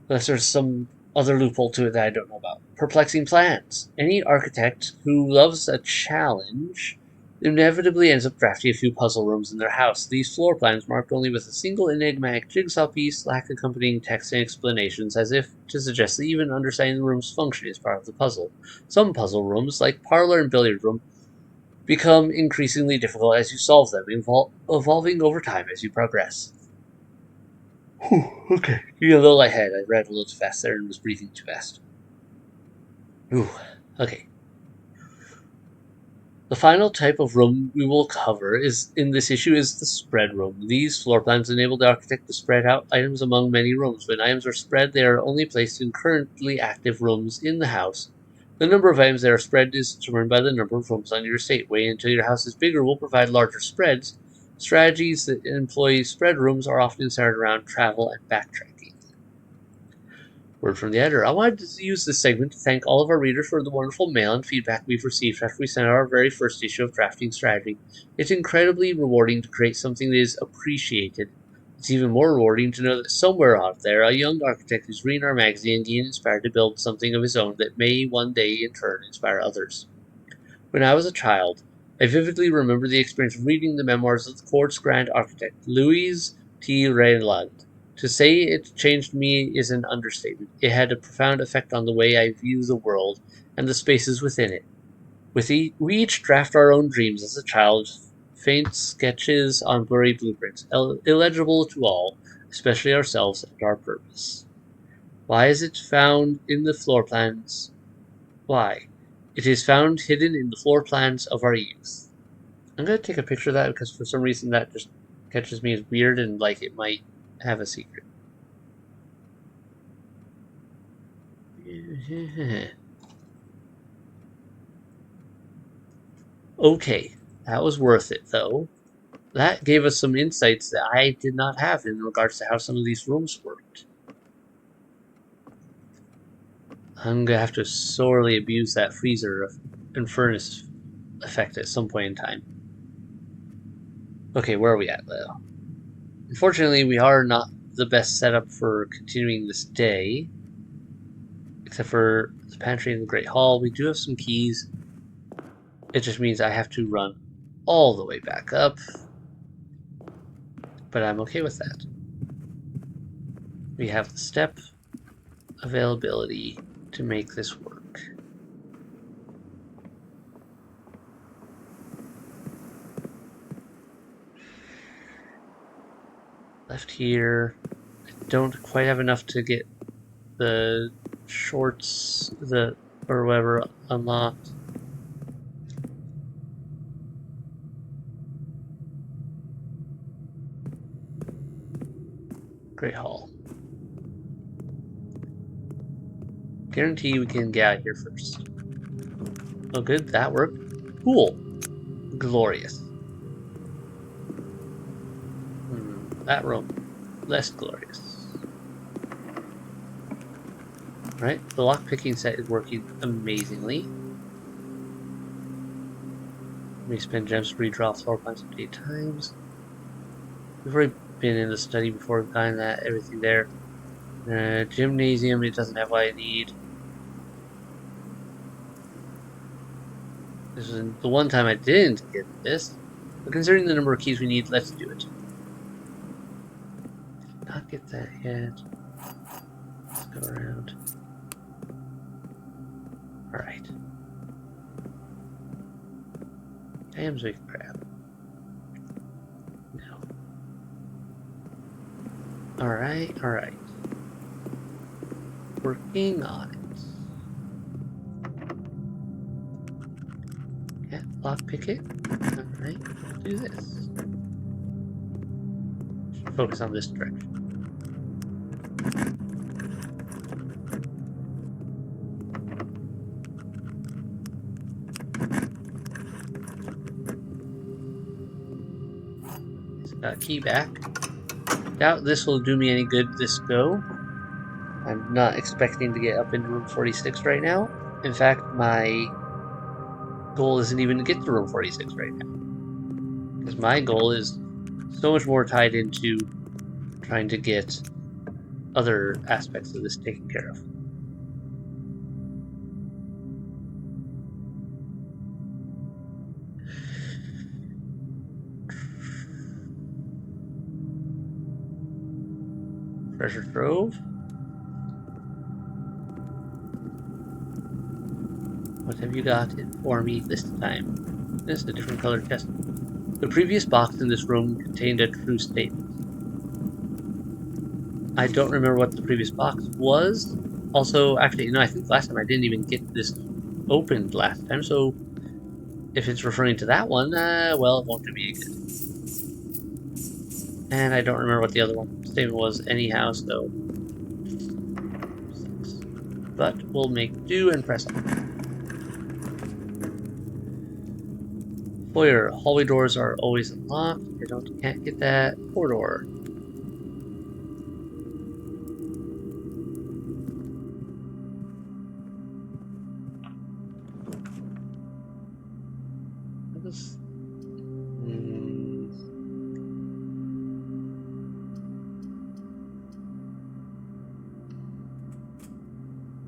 Unless there's some other loophole to it that I don't know about. Perplexing plans. Any architect who loves a challenge inevitably ends up drafting a few puzzle rooms in their house. These floor plans, marked only with a single enigmatic jigsaw piece, lack accompanying text and explanations, as if to suggest that even understanding the room's function is part of the puzzle. Some puzzle rooms, like parlor and billiard room, become increasingly difficult as you solve them, evolving over time as you progress. Whew, okay. You're a little ahead. I read a little too fast there and was breathing too fast. Ooh, okay. The final type of room we will cover in this issue is the spread room. These floor plans enable the architect to spread out items among many rooms. When items are spread, they are only placed in currently active rooms in the house. The number of items that are spread is determined by the number of rooms on your estate. Waiting until your house is bigger will provide larger spreads. Strategies that employ spread rooms are often centered around travel and backtracking. Word from the editor. I wanted to use this segment to thank all of our readers for the wonderful mail and feedback we've received after we sent out our very first issue of Drafting Strategy. It's incredibly rewarding to create something that is appreciated. It's even more rewarding to know that somewhere out there, a young architect is reading our magazine and getting inspired to build something of his own that may one day in turn inspire others. When I was a child, I vividly remember the experience of reading the memoirs of the court's grand architect, Louis T. Rayland. To say it changed me is an understatement. It had a profound effect on the way I view the world and the spaces within it. We each draft our own dreams as a child, faint sketches on blurry blueprints, illegible to all, especially ourselves and our purpose. Why is it found in the floor plans? Why? It is found hidden in the floor plans of our youth. I'm going to take a picture of that because for some reason that just catches me as weird and like it might have a secret. Okay, that was worth it though. That gave us some insights that I did not have in regards to how some of these rooms worked. I'm going to have to sorely abuse that freezer and furnace effect at some point in time. Okay, where are we at though? Unfortunately, we are not the best setup for continuing this day, except for the pantry and the Great Hall. We do have some keys. It just means I have to run all the way back up, but I'm okay with that. We have the step availability to make this work. Left here. I don't quite have enough to get the shorts, or whatever, unlocked. Great Hall. Guarantee we can get out of here first. Oh, good. That worked. Cool. Glorious. That room. Less glorious. Right? The lockpicking set is working amazingly. We spend gems to redraw floor plans up to 8 times. We've already been in the study before, we've gotten that, everything there. Gymnasium, it doesn't have what I need. This is the one time I didn't get this. But considering the number of keys we need, let's do it. Not get that yet. Let's go around. Alright. Damn, we can grab. No. Alright, alright. Working on it. Yeah, lockpick it. Alright, we'll do this. Should focus on this direction. Got a key back. Doubt this will do me any good this go. I'm not expecting to get up into room 46 right now. In fact, my goal isn't even to get to room 46 right now. Because my goal is so much more tied into trying to get other aspects of this taken care of. Treasure trove. What have you got for me this time? This is a different colored chest. The previous box in this room contained a true statement. I don't remember what the previous box was. Also, actually, no, I think last time I didn't even get this opened last time, so if it's referring to that one, well, it won't do me good. And I don't remember what the other one statement was anyhow, so... But we'll make do and press on. Foyer. Hallway doors are always unlocked. Can't get that. Corridor.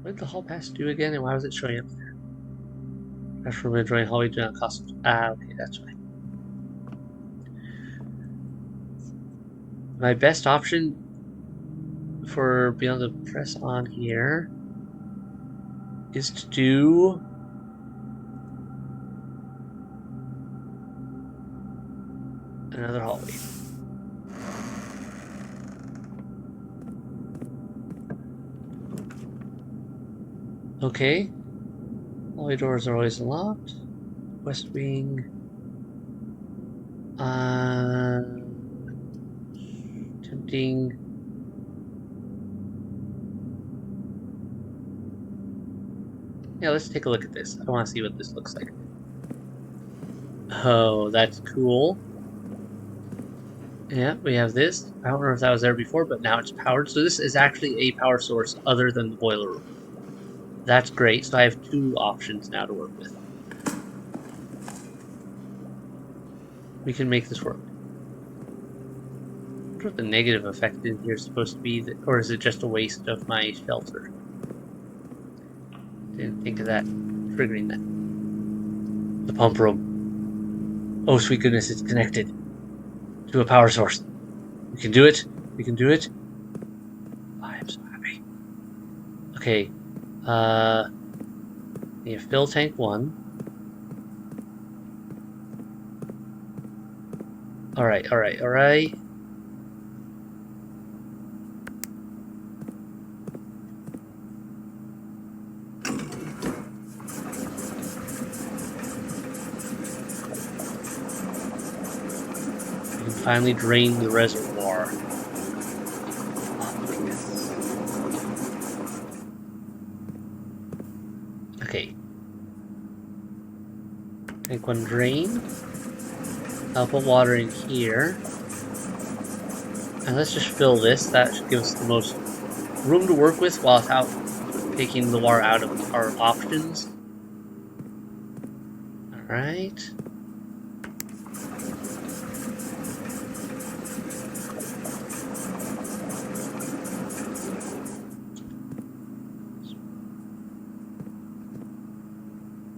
What did the hall pass do again, and why was it showing up there? After we're drawing hallway do not cost. Okay, that's right. My best option for being able to press on here is to do another hallway. Okay. Hallway doors are always unlocked. West wing. Tempting. Yeah, let's take a look at this. I want to see what this looks like. Oh, that's cool. Yeah, we have this. I don't remember if that was there before, but now it's powered. So this is actually a power source other than the boiler room. That's great. So I have two options now to work with. We can make this work. I wonder what the negative effect in here is supposed to be, or is it just a waste of my shelter? Didn't think of that. Triggering that. The pump room. Oh, sweet goodness, it's connected to a power source. We can do it. We can do it. Oh, I'm so happy. Okay. We have fill tank 1. Alright, alright, alright. We can finally drain the reservoir. Okay. Tank 1 drain. I'll put water in here. And let's just fill this. That should give us the most room to work with while without taking the water out of our options. Alright.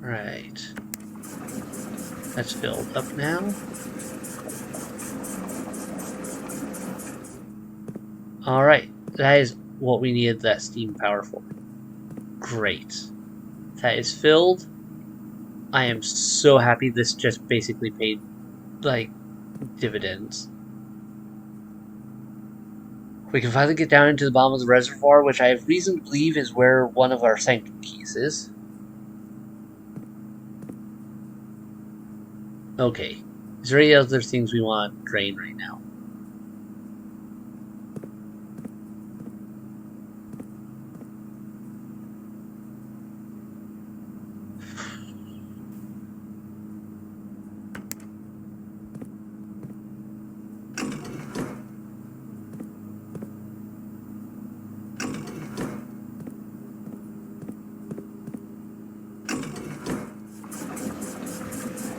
Right. That's filled up now. Alright, that is what we needed that steam power for. Great. That is filled. I am so happy this just basically paid, like, dividends. We can finally get down into the bottom of the reservoir, which I have reason to believe is where one of our sanctum keys is. Okay. Is there any other things we want to drain right now?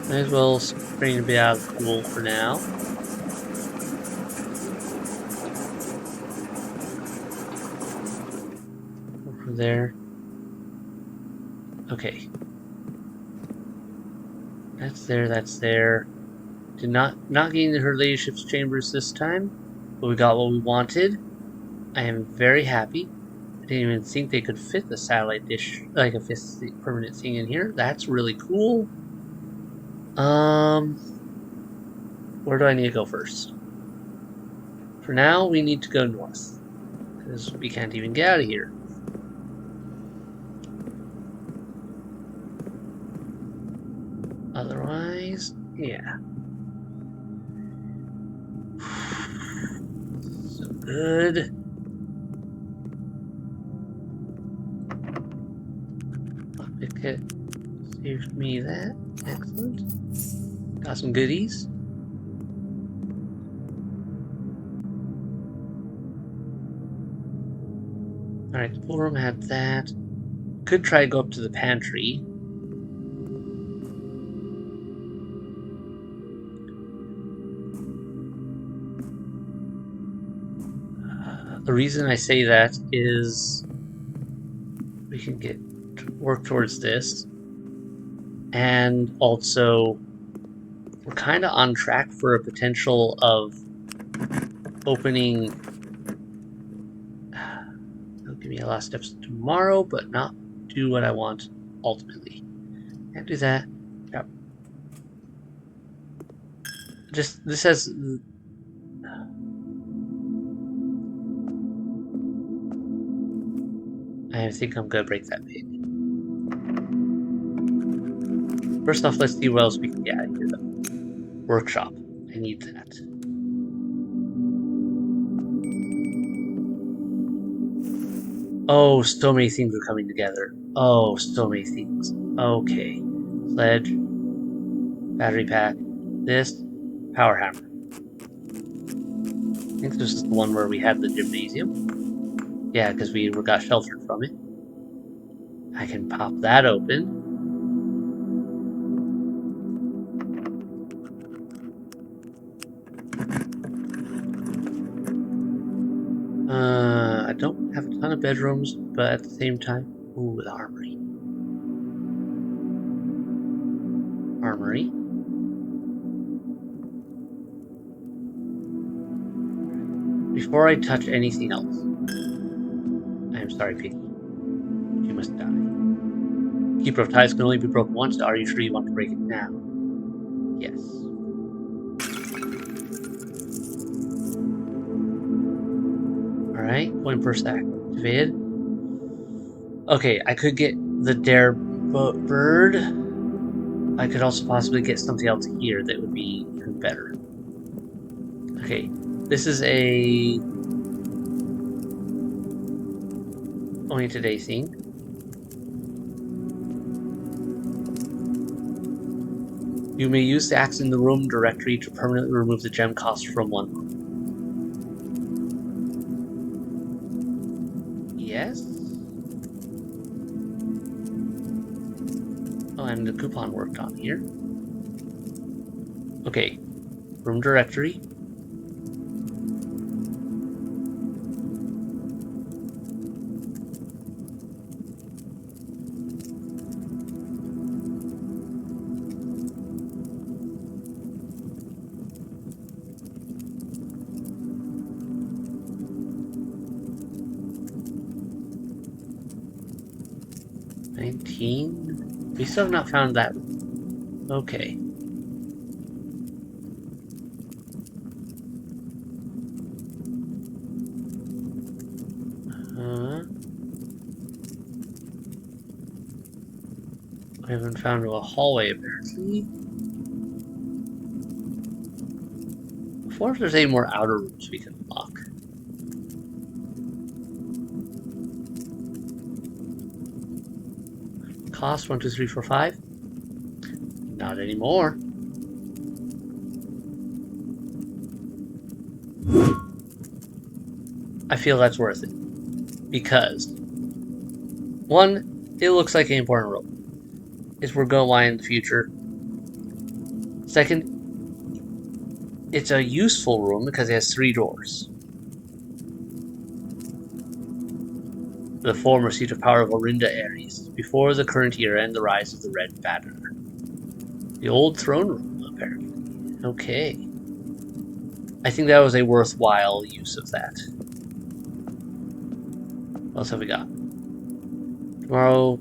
Might as well drain a bit out of the pool for now. Over there. Okay. That's there, that's there. Did not getting her ladyship's chambers this time, but we got what we wanted. I am very happy. I didn't even think they could fit the satellite dish, like a fifth permanent thing in here. That's really cool. Where do I need to go first? For now, we need to go north, because we can't even get out of here. Otherwise, yeah. So good. Lockpick kit saved me that. Excellent. Got some goodies. Alright, the pool room had that. Could try to go up to the pantry. The reason I say that is we can get work towards this, and also we're kind of on track for a potential of opening. It'll give me a lot of steps tomorrow, but not do what I want ultimately. Can't do that. Yep. Just this has. I think I'm gonna break that pig. First off, let's see what else we can get out of here, though. Workshop. I need that. Oh, so many things are coming together. Oh, so many things. Okay. Sledge. Battery pack. This. Power hammer. I think this is the one where we had the gymnasium. Yeah, because we got sheltered from it. I can pop that open. I don't have a ton of bedrooms, but at the same time, ooh, the armory. Armory. Before I touch anything else, I am sorry, Piggy. You must die. Keeper of ties can only be broken once. Are you sure you want to break it now? Yes. Alright, coin purse activated. Okay, I could get the dare bird. I could also possibly get something else here that would be even better. Okay, this is a only today thing. You may use the axe in the room directory to permanently remove the gem cost from one room. Yes? Oh, and the coupon worked on here. Okay, room directory. We still have not found that. Okay. I haven't found a hallway apparently. Before, if there's any more outer rooms we can unlock. Cost 1, 2, 3, 4, 5. Not anymore. I feel that's worth it. Because, one, it looks like an important room. Is we're going to lie in the future. Second, it's a useful room because it has 3 doors. The former seat of power of Orinda Ares, before the current era and the rise of the Red Banner. The old throne room, apparently. Okay. I think that was a worthwhile use of that. What else have we got? Tomorrow,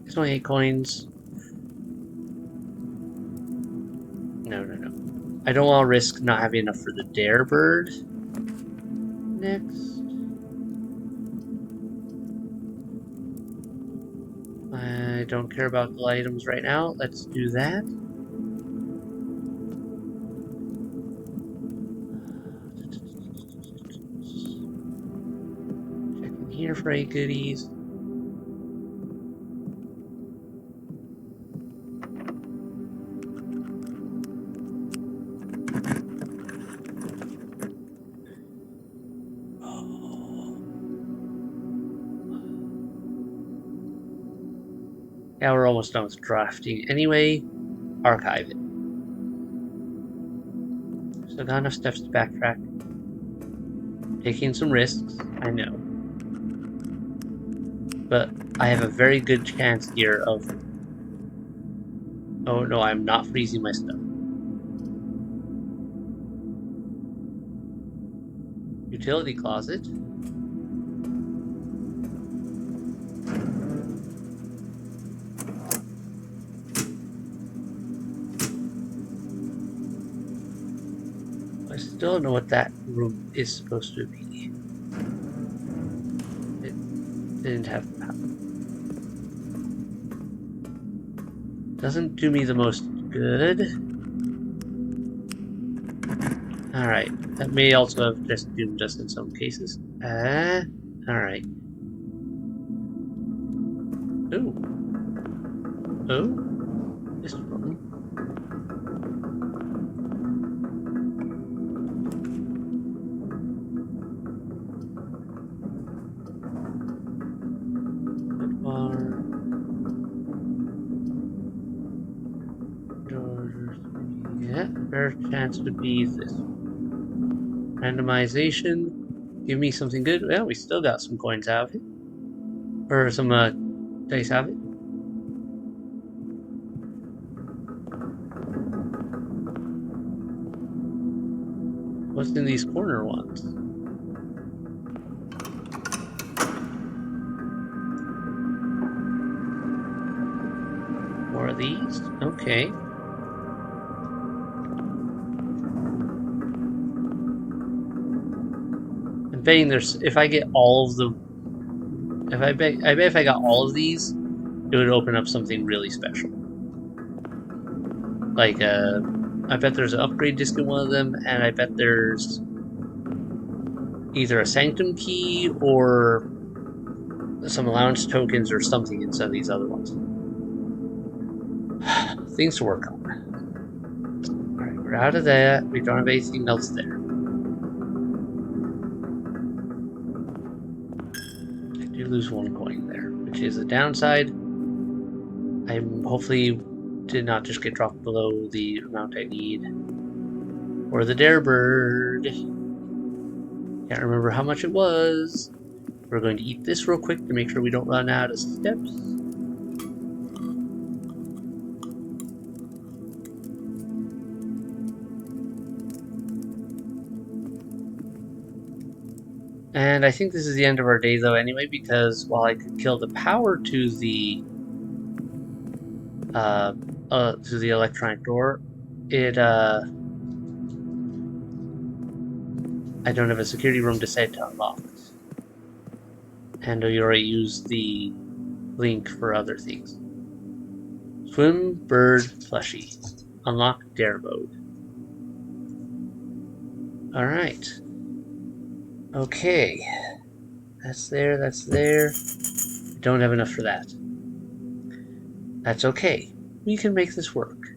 it's only 8 coins. No. I don't want to risk not having enough for the Dare Bird. Next. I don't care about the items right now. Let's do that. Checking here for any goodies. Yeah, we're almost done with drafting anyway. Archive it. So got enough steps to backtrack. Taking some risks, I know. But I have a very good chance here of... Oh no, I'm not freezing my stuff. Utility closet. I still don't know what that room is supposed to be. It didn't have power. Doesn't do me the most good. Alright, that may also have just doomed us in some cases. Alright. Ooh. Oh? This room. Good bar. Door 3. Yeah, better chance to be this. Randomization. Give me something good. Well, we still got some coins out of it. Or some dice out of it. What's in these corner ones? More of these? Okay. I'm betting there's... If I get all of the... I bet if I got all of these, it would open up something really special. Like, I bet there's an upgrade disc in one of them, and I bet there's either a Sanctum key or some allowance tokens or something in some of these other ones. Things to work on. Alright, we're out of that. We don't have anything else there. I do lose 1 coin there, which is a downside. I hopefully did not just get dropped below the amount I need. Or the Dare Bird. Can't remember how much it was. We're going to eat this real quick to make sure we don't run out of steps. And I think this is the end of our day though anyway, because while I could kill the power to the electronic door, I don't have a security room to set to unlock. And we already used the link for other things. Swim, bird, plushie. Unlock dare mode. Alright. Okay. That's there, that's there. Don't have enough for that. That's okay. We can make this work.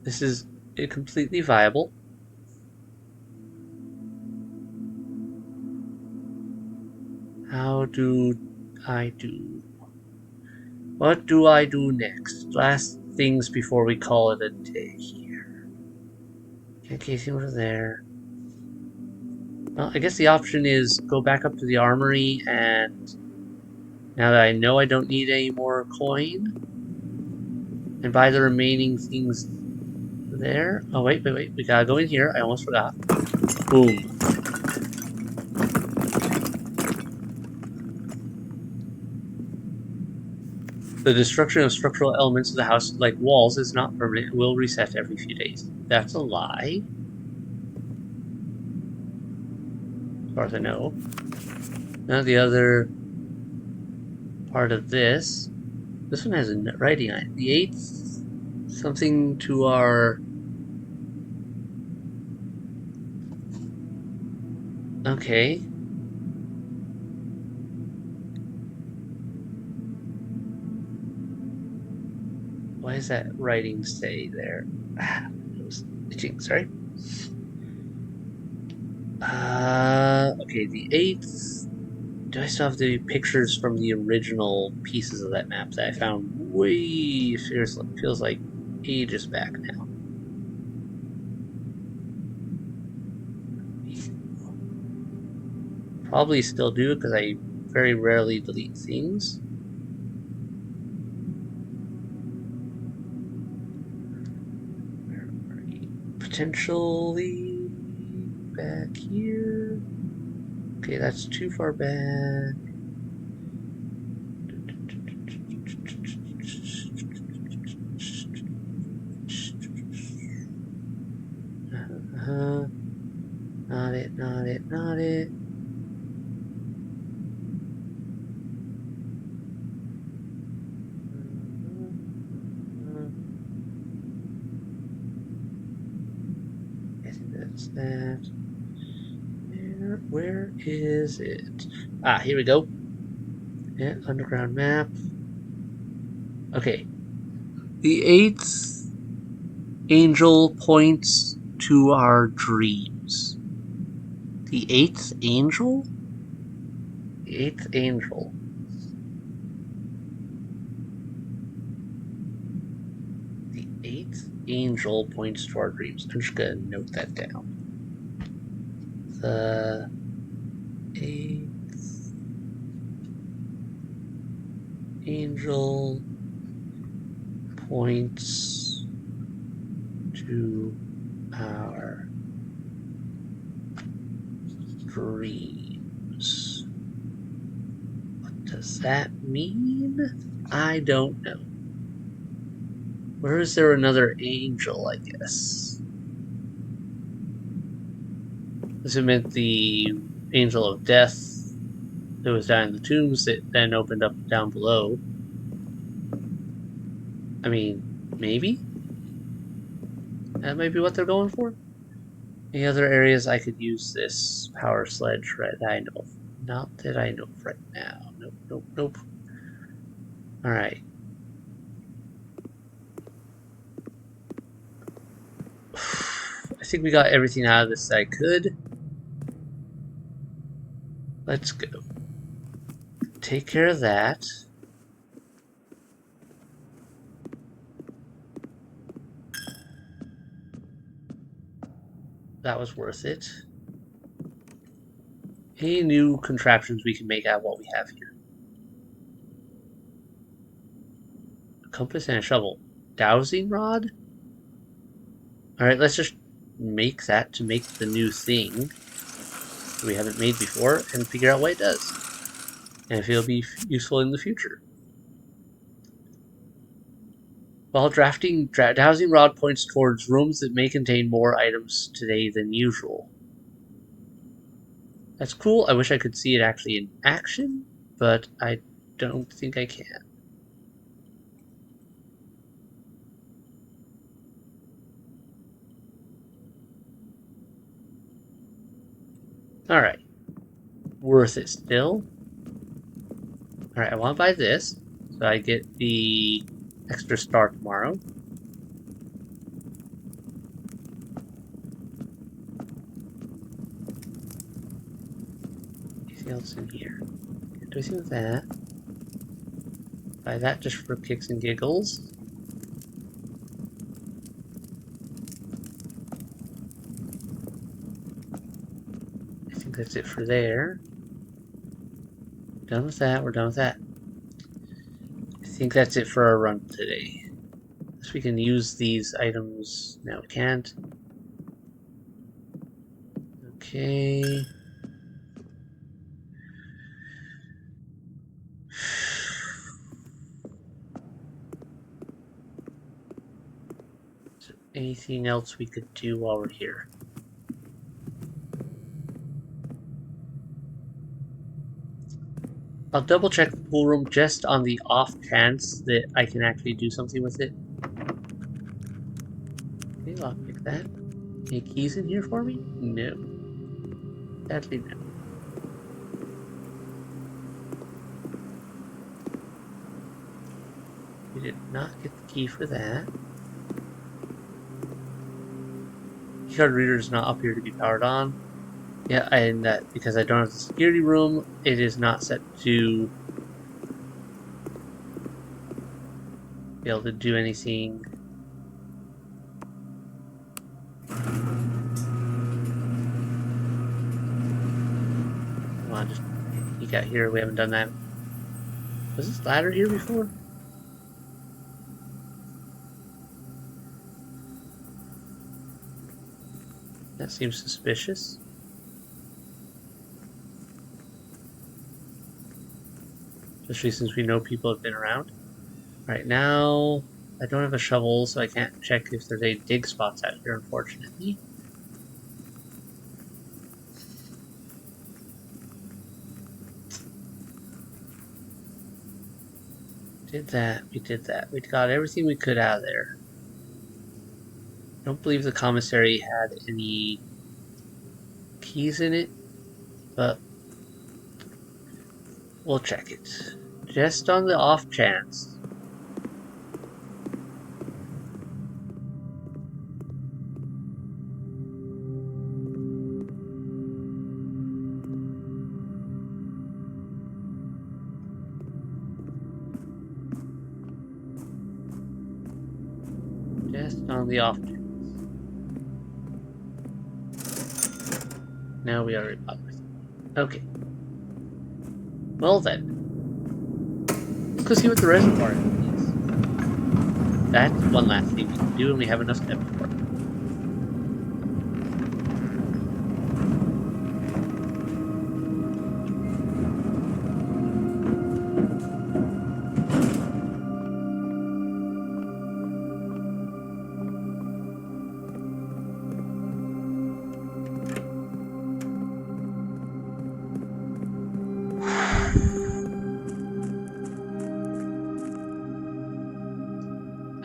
This is completely viable. How do I do? What do I do next? Last things before we call it a day here. Can't case over there. Well, I guess the option is go back up to the armory, and now that I know I don't need any more coin, and buy the remaining things there. Oh, wait. We gotta go in here. I almost forgot. Boom. The destruction of structural elements of the house, like walls, is not permanent and will reset every few days. That's a lie. As far as I know. Now the other part of this. This one has a writing on it. The 8th, something to our... Okay. Why does that writing say there? It was itching, sorry. Okay, the 8th. Do I still have the pictures from the original pieces of that map that I found way feels like ages back now? Probably still do because I very rarely delete things. Potentially back here. Okay, that's too far back. Uh-huh. Not it, not it, not it. I think that's that. Where is it? Ah, here we go. Yeah, underground map. Okay. The 8th angel points to our dreams. The 8th angel? The 8th angel. The 8th angel points to our dreams. I'm just gonna note that down. The 8th angel points to our dreams. What does that mean? I don't know. Where is there another angel, I guess? This meant the angel of death that was down in the tombs that then opened up down below. I mean, maybe? That might be what they're going for? Any other areas I could use this power sledge right that I know of? Not that I know of right now. Nope, nope, nope. Alright. I think we got everything out of this that I could. Let's go. Take care of that. That was worth it. Any new contraptions we can make out of what we have here? A compass and a shovel. Dowsing rod? Alright, let's just make that to make the new thing that we haven't made before and figure out what it does. And if it'll be useful in the future. While drafting, dowsing rod points towards rooms that may contain more items today than usual. That's cool. I wish I could see it actually in action, but I don't think I can. Alright. Worth it still. Alright, I want to buy this, so I get the extra star tomorrow. Anything else in here? Can't do anything with that. Buy that just for kicks and giggles. I think that's it for there. Done with that, we're done with that. I think that's it for our run today. So we can use these items. No, we can't. Okay. anything else we could do while we're here? I'll double check the pool room just on the off chance that I can actually do something with it. Okay, lockpick that. Any keys in here for me? No. Sadly, no. We did not get the key for that. Keycard reader is not up here to be powered on. Yeah, and that because I don't have the security room, it is not set to be able to do anything. Come on, just peek out here. We haven't done that. Was this ladder here before? That seems suspicious. Especially since we know people have been around. Right now, I don't have a shovel, so I can't check if there's any dig spots out here, unfortunately. Did that. We did that. We got everything we could out of there. I don't believe the commissary had any keys in it, but we'll check it. Just on the off chance. Just on the off chance. Now we are republic. Okay. Well then. Let's go see what the reservoir is. That's one last thing we can do, and we have enough steps for it.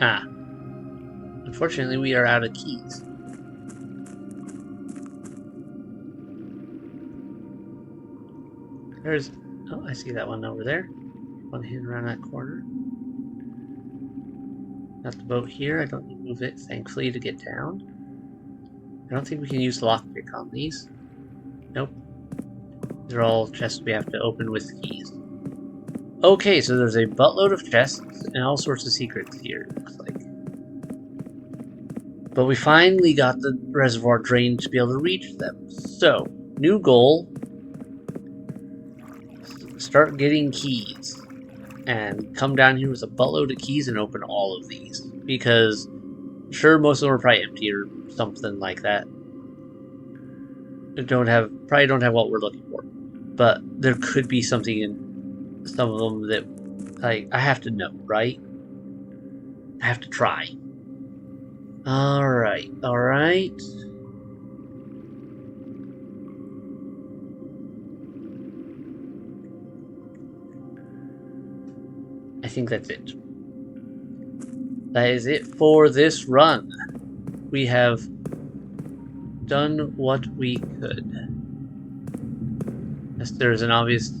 Ah. Unfortunately, we are out of keys. There's... Oh, I see that one over there. One hidden around that corner. Got the boat here. I don't need to move it, thankfully, to get down. I don't think we can use lockpick on these. Nope. They're all chests we have to open with keys. Okay, so there's a buttload of chests and all sorts of secrets here, it looks like. But we finally got the reservoir drained to be able to reach them. So, new goal. Start getting keys. And come down here with a buttload of keys and open all of these. Because, sure, most of them are probably empty or something like that. Probably don't have what we're looking for. But there could be something in some of them that, like, I have to know, right? I have to try. Alright, alright. I think that's it. That is it for this run. We have done what we could. Unless there's an obvious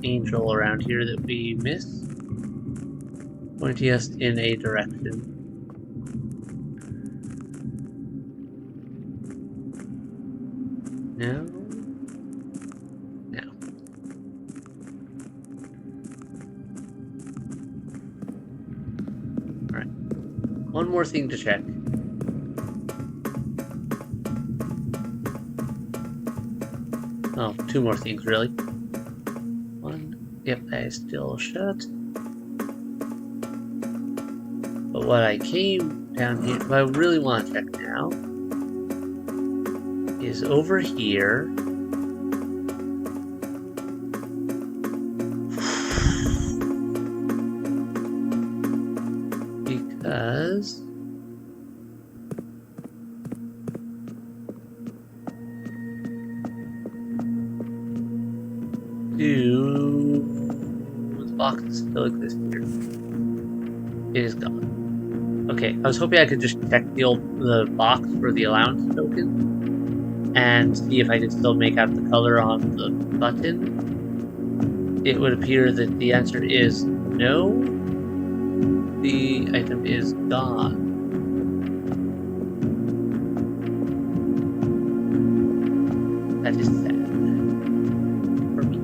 angel around here that we missed. Pointing us in a direction. No. No. Alright. One more thing to check. Oh, two more things, really. One. Yep, that is still shut. But what I came down here, what I really want to check now, is over here. Because Do the box still exist here? It is gone. Okay, I was hoping I could just check the box for the allowance token and see if I could still make out the color on the button. It would appear that the answer is no. The item is gone. That is sad for me.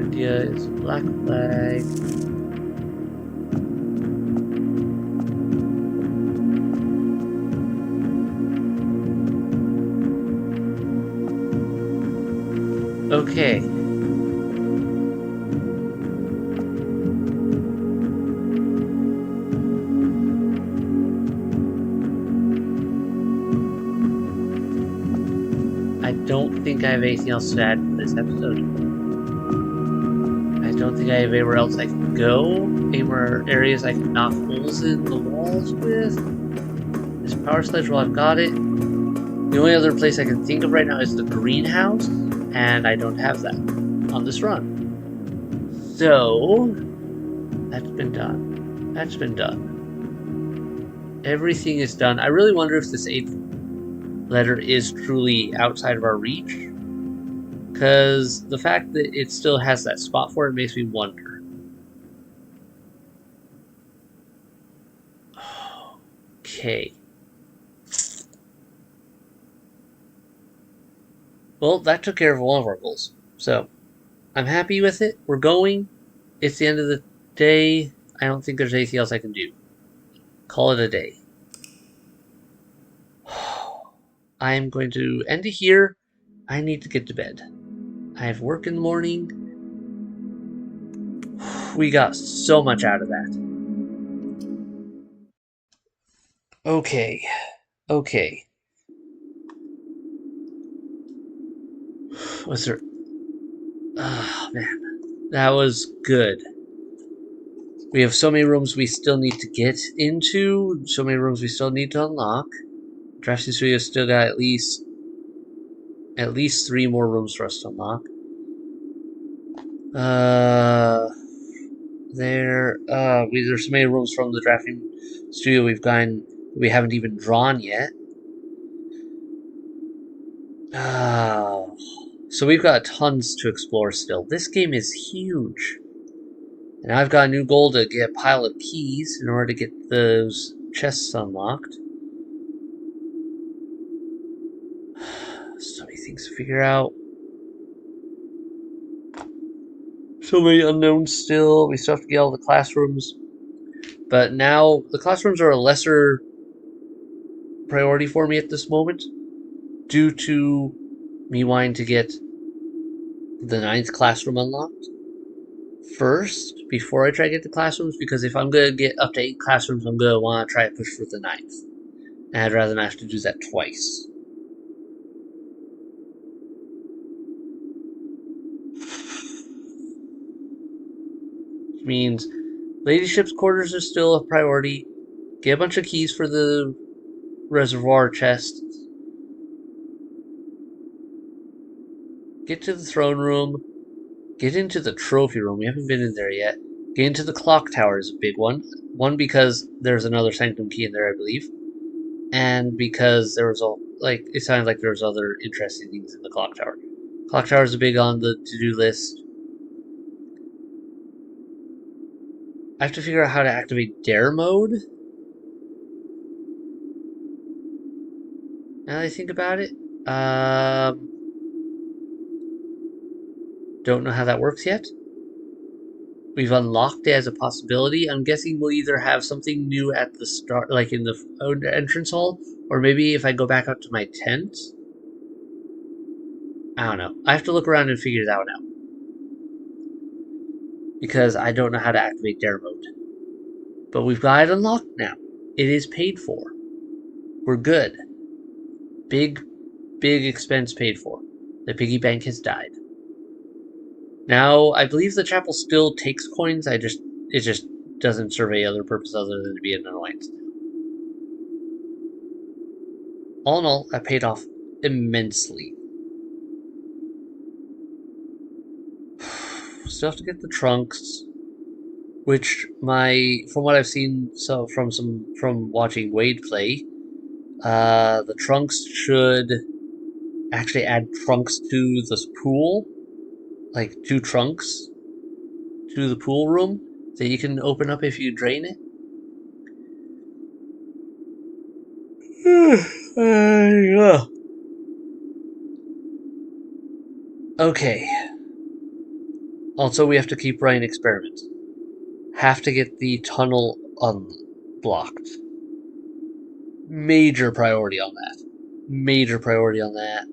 India is black flag. Okay. I don't think I have anything else to add to this episode. I don't think I have anywhere else I can go. Anywhere areas I can knock holes in the walls with. This power sledge, well, I've got it. The only other place I can think of right now is the greenhouse, and I don't have that on this run. So, that's been done. That's been done. Everything is done. I really wonder if this 8th letter is truly outside of our reach. Because the fact that it still has that spot for it makes me wonder. Okay. Well, that took care of one of our goals. So, I'm happy with it. We're going. It's the end of the day. I don't think there's anything else I can do. Call it a day. I'm going to end it here. I need to get to bed. I have work in the morning. We got so much out of that. Okay. Okay. Was there... Oh, man. That was good. We have so many rooms we still need to get into. So many rooms we still need to unlock. Drafting Studio still got at least 3 more rooms for us to unlock. There's so many rooms from the drafting studio we haven't even drawn yet. So we've got tons to explore still. This game is huge. And I've got a new goal to get a pile of keys in order to get those chests unlocked. So many things to figure out. So many unknowns still. We still have to get all the classrooms. But now, the classrooms are a lesser priority for me at this moment, due to me wanting to get the 9th classroom unlocked first, before I try to get the classrooms, because if I'm going to get up to 8 classrooms, I'm going to want to try to push for the 9th. And I'd rather not have to do that twice. Which means Ladyship's quarters are still a priority. Get a bunch of keys for the reservoir chests. Get to the throne room. Get into the trophy room. We haven't been in there yet. Get into the clock tower is a big one. One, because there's another sanctum key in there, I believe. And because there was it sounded like there was other interesting things in the clock tower. Clock tower is big on the to-do list. I have to figure out how to activate dare mode. Now that I think about it. Don't know how that works yet. We've unlocked it as a possibility. I'm guessing we'll either have something new at the start, like in the entrance hall, or maybe if I go back up to my tent. I don't know. I have to look around and figure that one out. Because I don't know how to activate dare mode. But we've got it unlocked now. It is paid for. We're good. Big expense paid for. The piggy bank has died. Now, I believe the chapel still takes coins. It's just doesn't serve any other purpose other than to be an annoyance. All in all, that paid off immensely. Still have to get the trunks, which from what I've seen, so from watching Wade play, the trunks should actually add trunks to this pool, like two trunks to the pool room that you can open up if you drain it. Yeah. Okay. Also, we have to keep running experiments. Have to get the tunnel unblocked. Major priority on that. Major priority on that,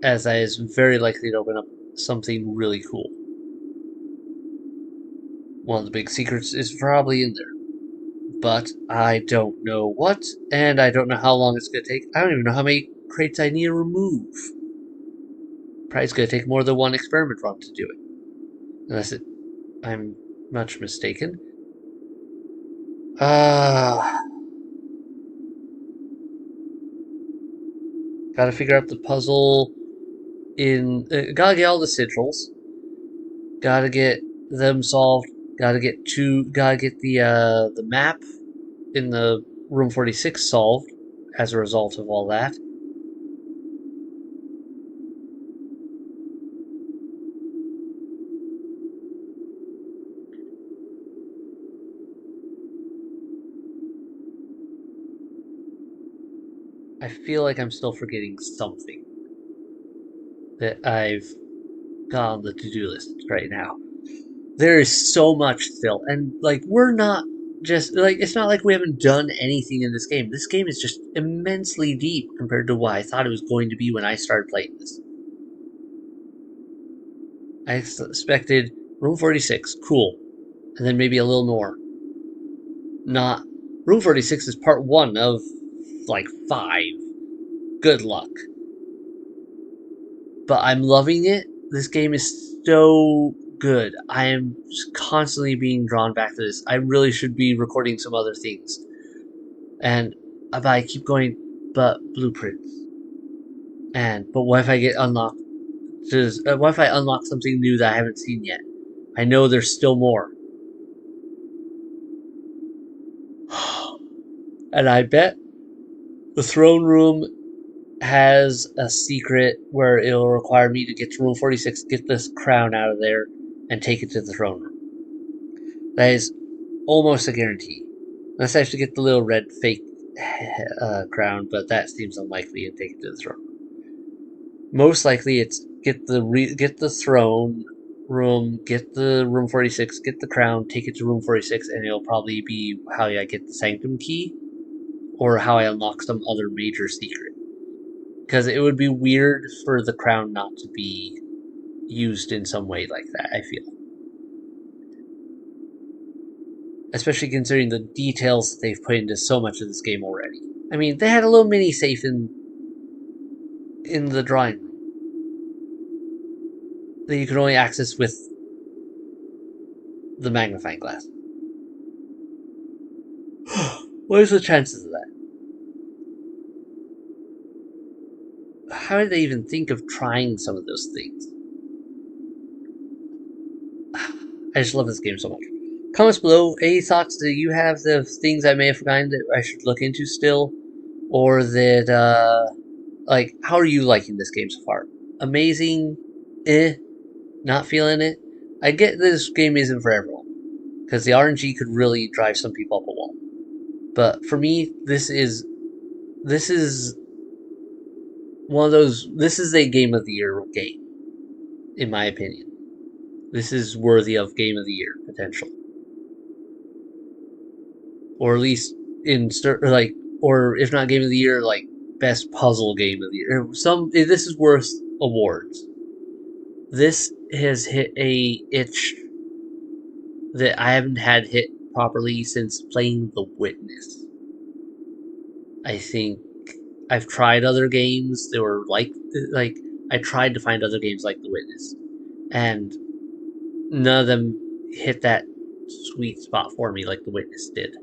as that is very likely to open up something really cool. One of the big secrets is probably in there, but I don't know what, and I don't know how long it's going to take. I don't even know how many crates I need to remove. Probably it's going to take more than one experiment run to do it, unless I'm much mistaken. Gotta figure out the puzzle gotta get all the sigils. Gotta get them solved. Gotta get the map in the room 46 solved as a result of all that. I feel like I'm still forgetting something that I've got on the to-do list right now. There is so much still, and like we're not just like it's not like we haven't done anything in this game. This game is just immensely deep compared to what I thought it was going to be when I started playing this. I expected room 46, cool, and then maybe a little more. Not room 46 is part one of like five. Good luck. But I'm loving it. This game is so good. I am constantly being drawn back to this. I really should be recording some other things. And but I keep going, but blueprints. But what if I get unlocked? What if I unlock something new that I haven't seen yet? I know there's still more. And I bet the throne room has a secret where it'll require me to get to room 46, get this crown out of there, and take it to the throne room. That is almost a guarantee. Unless I have to get the little red fake crown, but that seems unlikely and take it to the throne. Most likely, it's get the throne room, get the room 46, get the crown, take it to room 46, and it'll probably be how I get the sanctum key, or how I unlock some other major secret. Because it would be weird for the crown not to be used in some way like that, I feel. Especially considering the details they've put into so much of this game already. I mean, they had a little mini safe in the drawing room that you could only access with the magnifying glass. What is the chances of that? How did they even think of trying some of those things? I just love this game so much. Comments below, any thoughts that you have of things I may have forgotten that I should look into still? Or that, like, how are you liking this game so far? Amazing? Not feeling it? I get this game isn't for everyone, because the RNG could really drive some people up a wall. But for me, this is one of those. This is a game of the year game, in my opinion. This is worthy of game of the year potential, or at least like, or if not game of the year, like best puzzle game of the year. This is worth awards. This has hit a itch that I haven't had hit properly since playing The Witness. I think I've tried other games that were like I tried to find other games like The Witness, and none of them hit that sweet spot for me like The Witness did.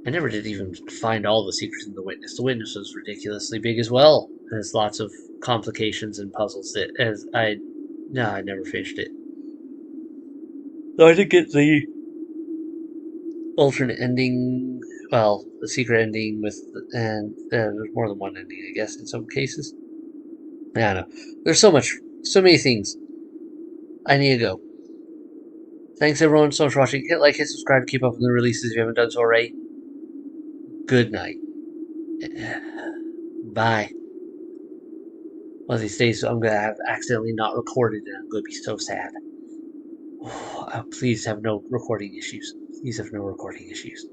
I never did even find all the secrets in The Witness. The Witness was ridiculously big as well. There's lots of complications and puzzles that as I no, I never finished it. Though I did get the alternate ending, well, the secret ending with, and there's more than one ending, I guess, in some cases. I don't know. There's so many things. I need to go. Thanks everyone so much for watching. Hit like, hit subscribe, keep up with the releases if you haven't done so already. Good night. Bye. One of these days I'm gonna have accidentally not recorded and I'm gonna be so sad. Oh, please have no recording issues. Please have no recording issues.